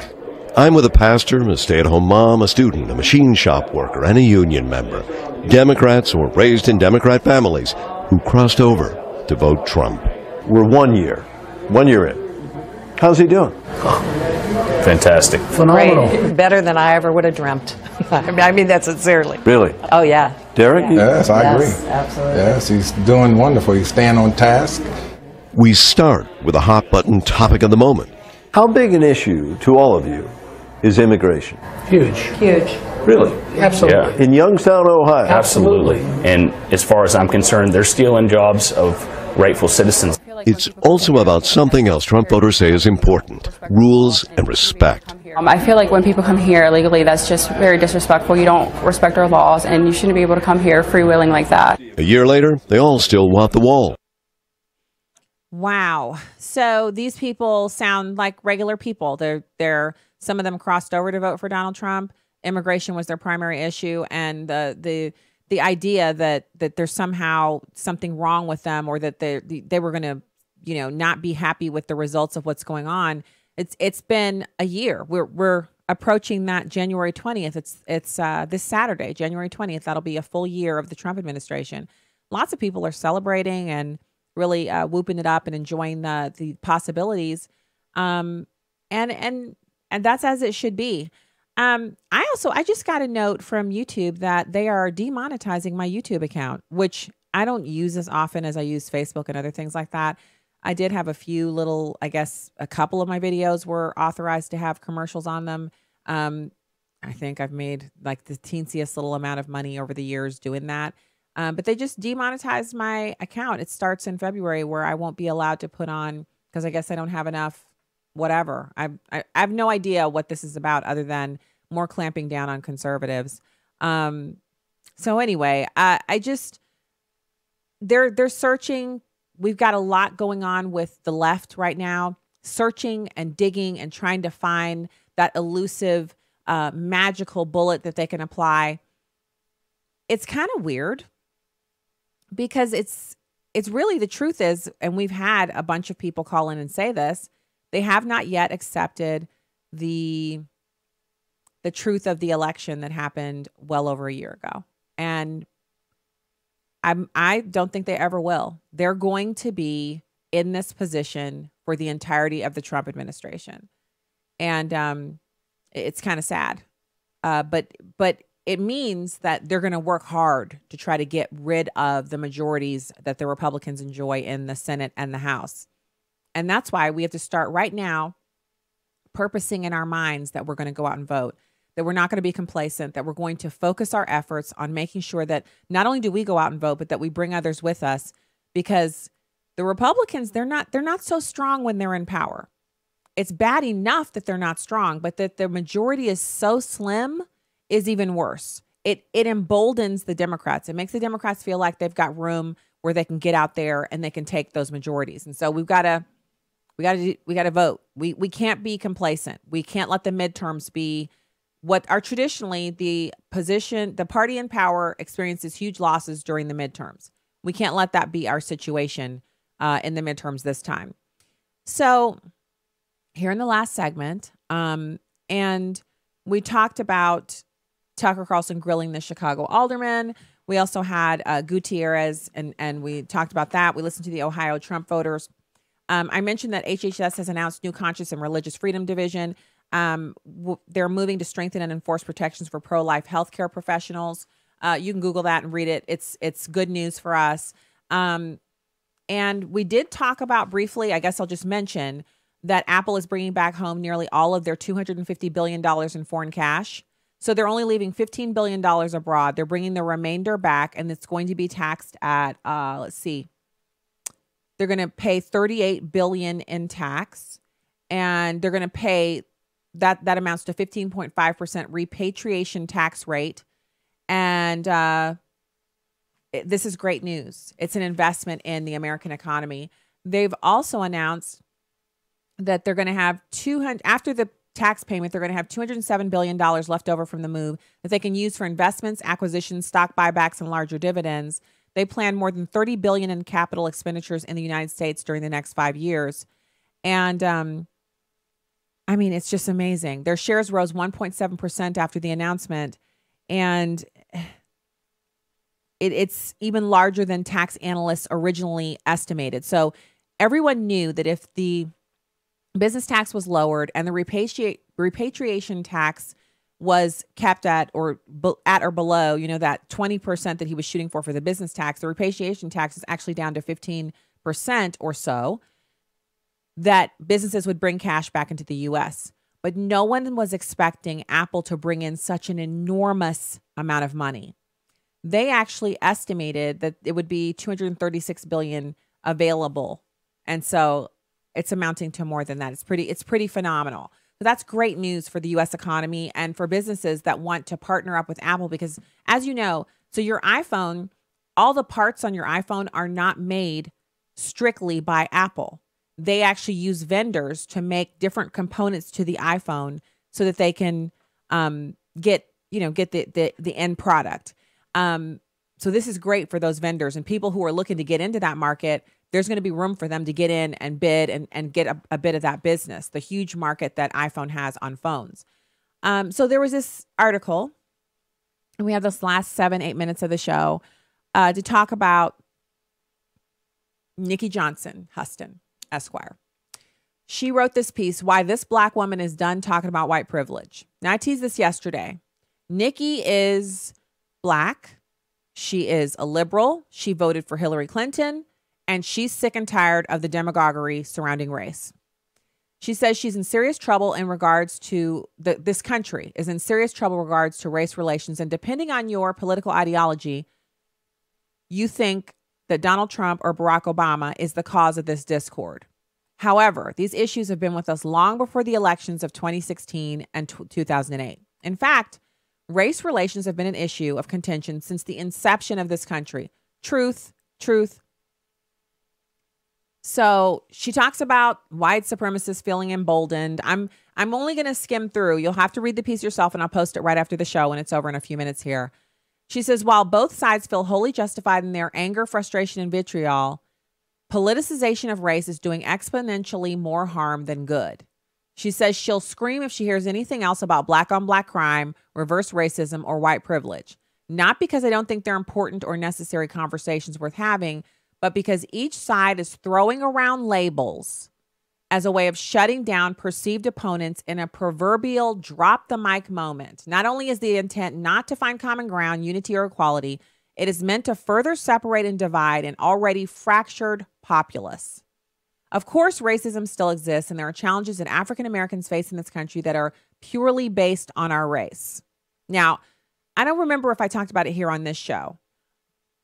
I'm with a pastor, a stay-at-home mom, a student, a machine shop worker, and a union member. Democrats or raised in Democrat families who crossed over to vote Trump. We're 1 year in. How's he doing? Fantastic. Phenomenal. Great. Better than I ever would have dreamt. I mean that sincerely. Really? Oh, yeah. Derek? Yes, I agree. Absolutely. Yes, he's doing wonderful. He's staying on task. We start with a hot-button topic of the moment. How big an issue to all of you is immigration? Huge. Huge. Really? Absolutely. Yeah. In Youngstown, Ohio? Absolutely. And as far as I'm concerned, they're stealing jobs of rightful citizens. It's also about something else Trump voters say is important: rules and respect. I feel like when people come here illegally, that's just very disrespectful. You don't respect our laws, and you shouldn't be able to come here freewheeling like that. A year later, they all still want the wall. Wow. So these people sound like regular people. They're some of them crossed over to vote for Donald Trump. Immigration was their primary issue, and the idea that there's somehow something wrong with them, or that they were going to, not be happy with the results of what's going on. It's been a year. We're approaching that January 20th. It's this Saturday, January 20th. That'll be a full year of the Trump administration. Lots of people are celebrating and really whooping it up and enjoying the possibilities. And that's as it should be. I just got a note from YouTube that they are demonetizing my YouTube account, which I don't use as often as I use Facebook and other things like that. I did have a few little, I guess a couple of my videos were authorized to have commercials on them. I think I've made like the teensiest little amount of money over the years doing that. But they just demonetized my account. It starts in February, where I won't be allowed to put on, because I guess I don't have enough, whatever. I have no idea what this is about, other than more clamping down on conservatives. So anyway, they're searching. We've got a lot going on with the left right now, searching and digging and trying to find that elusive, magical bullet that they can apply. It's kind of weird, because it's really, the truth is, and we've had a bunch of people call in and say this, they have not yet accepted the truth of the election that happened well over a year ago. And I don't think they ever will. They're going to be in this position for the entirety of the Trump administration. And it's kind of sad. But it means that they're going to work hard to try to get rid of the majorities that the Republicans enjoy in the Senate and the House. And that's why we have to start right now purposing in our minds that we're going to go out and vote, that we're not going to be complacent, that we're going to focus our efforts on making sure that not only do we go out and vote, but that we bring others with us, because the Republicans, they're not so strong when they're in power. It's bad enough that they're not strong, but that the majority is so slim is even worse. It emboldens the Democrats. It makes the Democrats feel like they've got room where they can get out there and they can take those majorities. And so we got to vote. We can't be complacent. We can't let the midterms be what are traditionally the party in power experiences huge losses during the midterms. We can't let that be our situation in the midterms this time. So here in the last segment, and we talked about Tucker Carlson grilling the Chicago alderman. We also had Gutierrez, and we talked about that. We listened to the Ohio Trump voters. I mentioned that HHS has announced new conscious and religious freedom division. They're moving to strengthen and enforce protections for pro-life healthcare professionals. You can Google that and read it. It's good news for us. And we did talk about briefly, I guess I'll just mention, that Apple is bringing back home nearly all of their $250 billion in foreign cash. So they're only leaving $15 billion abroad. They're bringing the remainder back, and it's going to be taxed at, let's see, they're going to pay $38 billion in tax, and they're going to pay that amounts to 15.5% repatriation tax rate. And this is great news. It's an investment in the American economy. They've also announced that they're going to have after the tax payment, they're going to have $207 billion left over from the move that they can use for investments, acquisitions, stock buybacks, and larger dividends. They plan more than $30 billion in capital expenditures in the United States during the next 5 years. And I mean, it's just amazing. Their shares rose 1.7% after the announcement, and it's even larger than tax analysts originally estimated. So everyone knew that if the business tax was lowered and the repatriation tax was kept at or below, that 20% that he was shooting for the business tax, the repatriation tax is actually down to 15% or so, that businesses would bring cash back into the U.S. But no one was expecting Apple to bring in such an enormous amount of money. They actually estimated that it would be $236 billion available. And so it's amounting to more than that. It's pretty phenomenal. So that's great news for the U.S. economy and for businesses that want to partner up with Apple because, as you know, so your iPhone, all the parts on your iPhone are not made strictly by Apple. They actually use vendors to make different components to the iPhone so that they can get the end product. So this is great for those vendors and people who are looking to get into that market. There's going to be room for them to get in and bid and get a bit of that business, the huge market that iPhone has on phones. So there was this article, and we have this last 7-8 minutes of the show to talk about Nikki Johnson Huston, Esquire. She wrote this piece, Why This Black Woman Is Done Talking About White Privilege. Now, I teased this yesterday. Nikki is Black. She is a liberal. She voted for Hillary Clinton. And she's sick and tired of the demagoguery surrounding race. She says she's in serious trouble in regards to this country is in serious trouble in regards to race relations. And depending on your political ideology, you think that Donald Trump or Barack Obama is the cause of this discord. However, these issues have been with us long before the elections of 2016 and 2008. In fact, race relations have been an issue of contention since the inception of this country. Truth. So she talks about white supremacists feeling emboldened. I'm only going to skim through. You'll have to read the piece yourself, and I'll post it right after the show when it's over in a few minutes here. She says, while both sides feel wholly justified in their anger, frustration, and vitriol, politicization of race is doing exponentially more harm than good. She says she'll scream if she hears anything else about black-on-black crime, reverse racism, or white privilege. Not because I don't think they're important or necessary conversations worth having, but because each side is throwing around labels as a way of shutting down perceived opponents in a proverbial drop the mic moment. Not only is the intent not to find common ground, unity, or equality, it is meant to further separate and divide an already fractured populace. Of course, racism still exists, and there are challenges that African Americans face in this country that are purely based on our race. Now, I don't remember if I talked about it here on this show,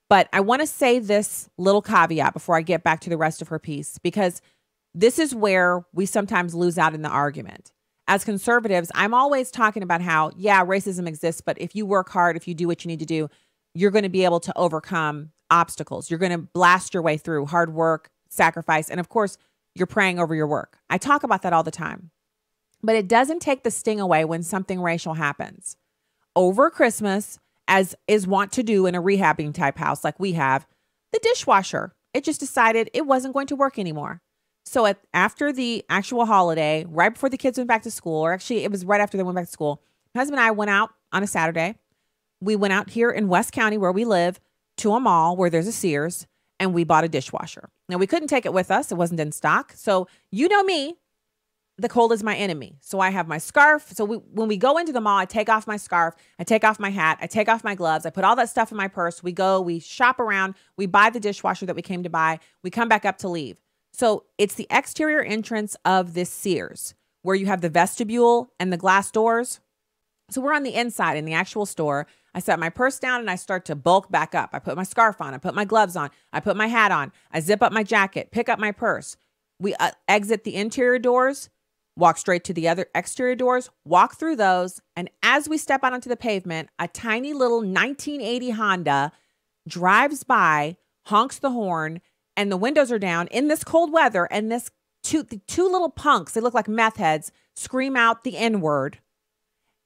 but I want to say this little caveat before I get back to the rest of her piece, because this is where we sometimes lose out in the argument. As conservatives, I'm always talking about how, yeah, racism exists, but if you work hard, if you do what you need to do, you're going to be able to overcome obstacles. You're going to blast your way through hard work, sacrifice, and of course, you're praying over your work. I talk about that all the time. But it doesn't take the sting away when something racial happens. Over Christmas, as is wont to do in a rehabbing type house like we have, the dishwasher, it just decided it wasn't going to work anymore. So after the actual holiday, right before the kids went back to school, or actually it was right after they went back to school, my husband and I went out on a Saturday. We went out here in West County where we live to a mall where there's a Sears, and we bought a dishwasher. Now, we couldn't take it with us. It wasn't in stock. So you know me, the cold is my enemy. So I have my scarf. So when we go into the mall, I take off my scarf, I take off my hat, I take off my gloves, I put all that stuff in my purse. We go, we shop around, we buy the dishwasher that we came to buy, we come back up to leave. So it's the exterior entrance of this Sears where you have the vestibule and the glass doors. So we're on the inside in the actual store. I set my purse down and I start to bulk back up. I put my scarf on, I put my gloves on, I put my hat on, I zip up my jacket, pick up my purse. We exit the interior doors, walk straight to the other exterior doors, walk through those. And as we step out onto the pavement, a tiny little 1980 Honda drives by, honks the horn, and the windows are down in this cold weather. And the two little punks, they look like meth heads, scream out the N-word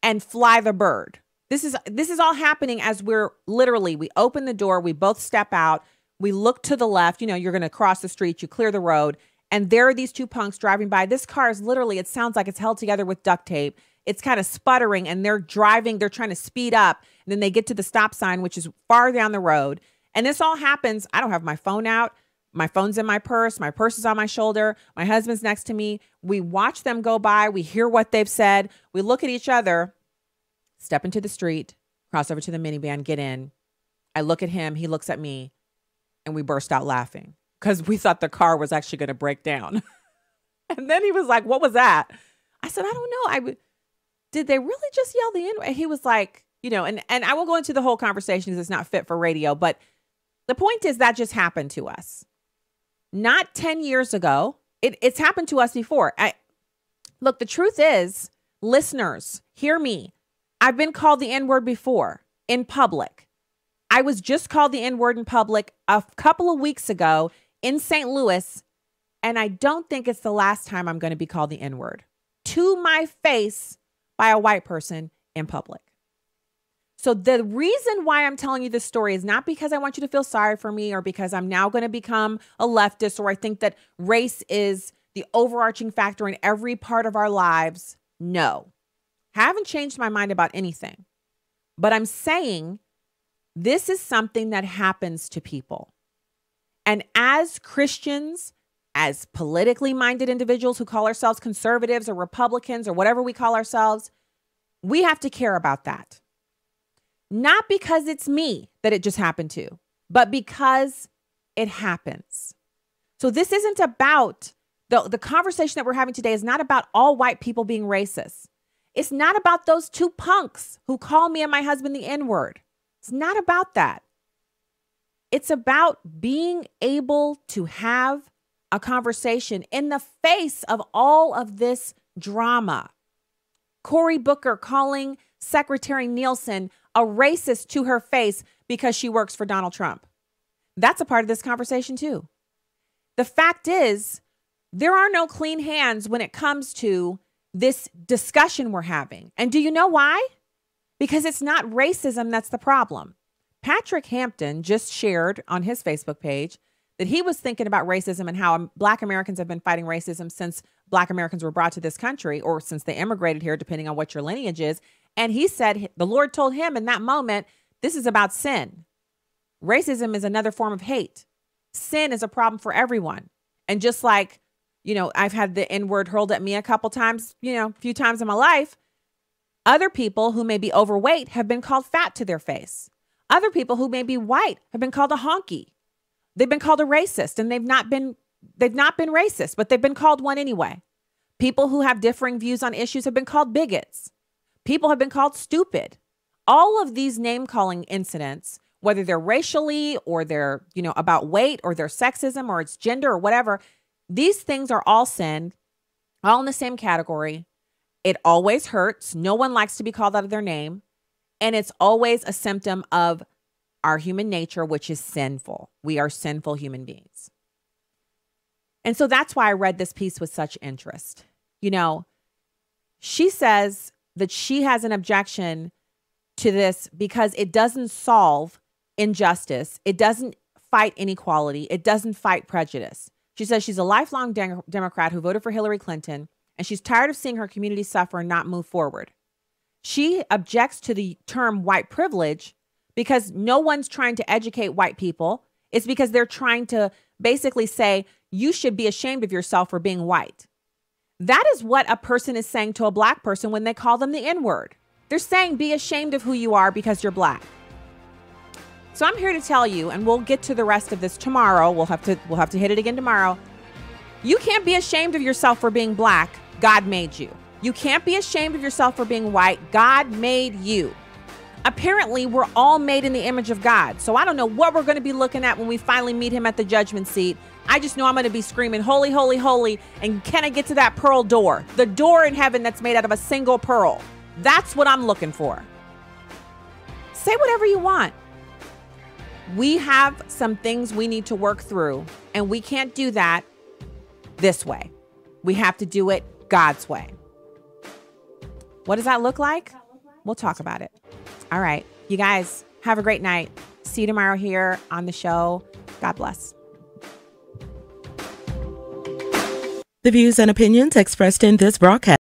and fly the bird. This is all happening as we open the door, we both step out, we look to the left, you're going to cross the street, you clear the road. And there are these two punks driving by. This car is literally, it sounds like it's held together with duct tape. It's kind of sputtering and they're trying to speed up. And then they get to the stop sign, which is far down the road. And this all happens. I don't have my phone out. My phone's in my purse is on my shoulder. My husband's next to me. We watch them go by. We hear what they've said. We look at each other, step into the street, cross over to the minivan, get in. I look at him. He looks at me and we burst out laughing, because we thought the car was actually going to break down. And then he was like, what was that? I said, I don't know. Did they really just yell the N-word? He was like, and I won't go into the whole conversation because it's not fit for radio. But the point is that just happened to us. Not 10 years ago. It's happened to us before. Look, the truth is, listeners, hear me. I've been called the N-word before in public. I was just called the N-word in public a couple of weeks ago in St. Louis, and I don't think it's the last time I'm going to be called the N-word to my face by a white person in public. So the reason why I'm telling you this story is not because I want you to feel sorry for me or because I'm now going to become a leftist or I think that race is the overarching factor in every part of our lives. No, haven't changed my mind about anything. But I'm saying this is something that happens to people. And as Christians, as politically minded individuals who call ourselves conservatives or Republicans or whatever we call ourselves, we have to care about that. Not because it's me that it just happened to, but because it happens. So this isn't about, the conversation that we're having today is not about all white people being racist. It's not about those two punks who call me and my husband the N-word. It's not about that. It's about being able to have a conversation in the face of all of this drama. Cory Booker calling Secretary Nielsen a racist to her face because she works for Donald Trump. That's a part of this conversation too. The fact is, there are no clean hands when it comes to this discussion we're having. And do you know why? Because it's not racism that's the problem. Patrick Hampton just shared on his Facebook page that he was thinking about racism and how Black Americans have been fighting racism since Black Americans were brought to this country or since they immigrated here, depending on what your lineage is. And he said the Lord told him in that moment, this is about sin. Racism is another form of hate. Sin is a problem for everyone. And just like, I've had the N-word hurled at me a couple times, a few times in my life. Other people who may be overweight have been called fat to their face. Other people who may be white have been called a honky. They've been called a racist, and they've not been racist, but they've been called one anyway. People who have differing views on issues have been called bigots. People have been called stupid. All of these name-calling incidents, whether they're racially or they're, about weight or their sexism or it's gender or whatever, these things are all sin, all in the same category. It always hurts. No one likes to be called out of their name. And it's always a symptom of our human nature, which is sinful. We are sinful human beings. And so that's why I read this piece with such interest. She says that she has an objection to this because it doesn't solve injustice. It doesn't fight inequality. It doesn't fight prejudice. She says she's a lifelong Democrat who voted for Hillary Clinton, and she's tired of seeing her community suffer and not move forward. She objects to the term white privilege because no one's trying to educate white people. It's because they're trying to basically say, you should be ashamed of yourself for being white. That is what a person is saying to a Black person when they call them the N-word. They're saying, be ashamed of who you are because you're Black. So I'm here to tell you, and we'll get to the rest of this tomorrow. We'll have to hit it again tomorrow. You can't be ashamed of yourself for being Black. God made you. You can't be ashamed of yourself for being white. God made you. Apparently, we're all made in the image of God. So I don't know what we're going to be looking at when we finally meet him at the judgment seat. I just know I'm going to be screaming, holy, holy, holy. And can I get to that pearl door? The door in heaven that's made out of a single pearl. That's what I'm looking for. Say whatever you want. We have some things we need to work through, and we can't do that this way. We have to do it God's way. What does that look like? We'll talk about it. All right. You guys have a great night. See you tomorrow here on the show. God bless. The views and opinions expressed in this broadcast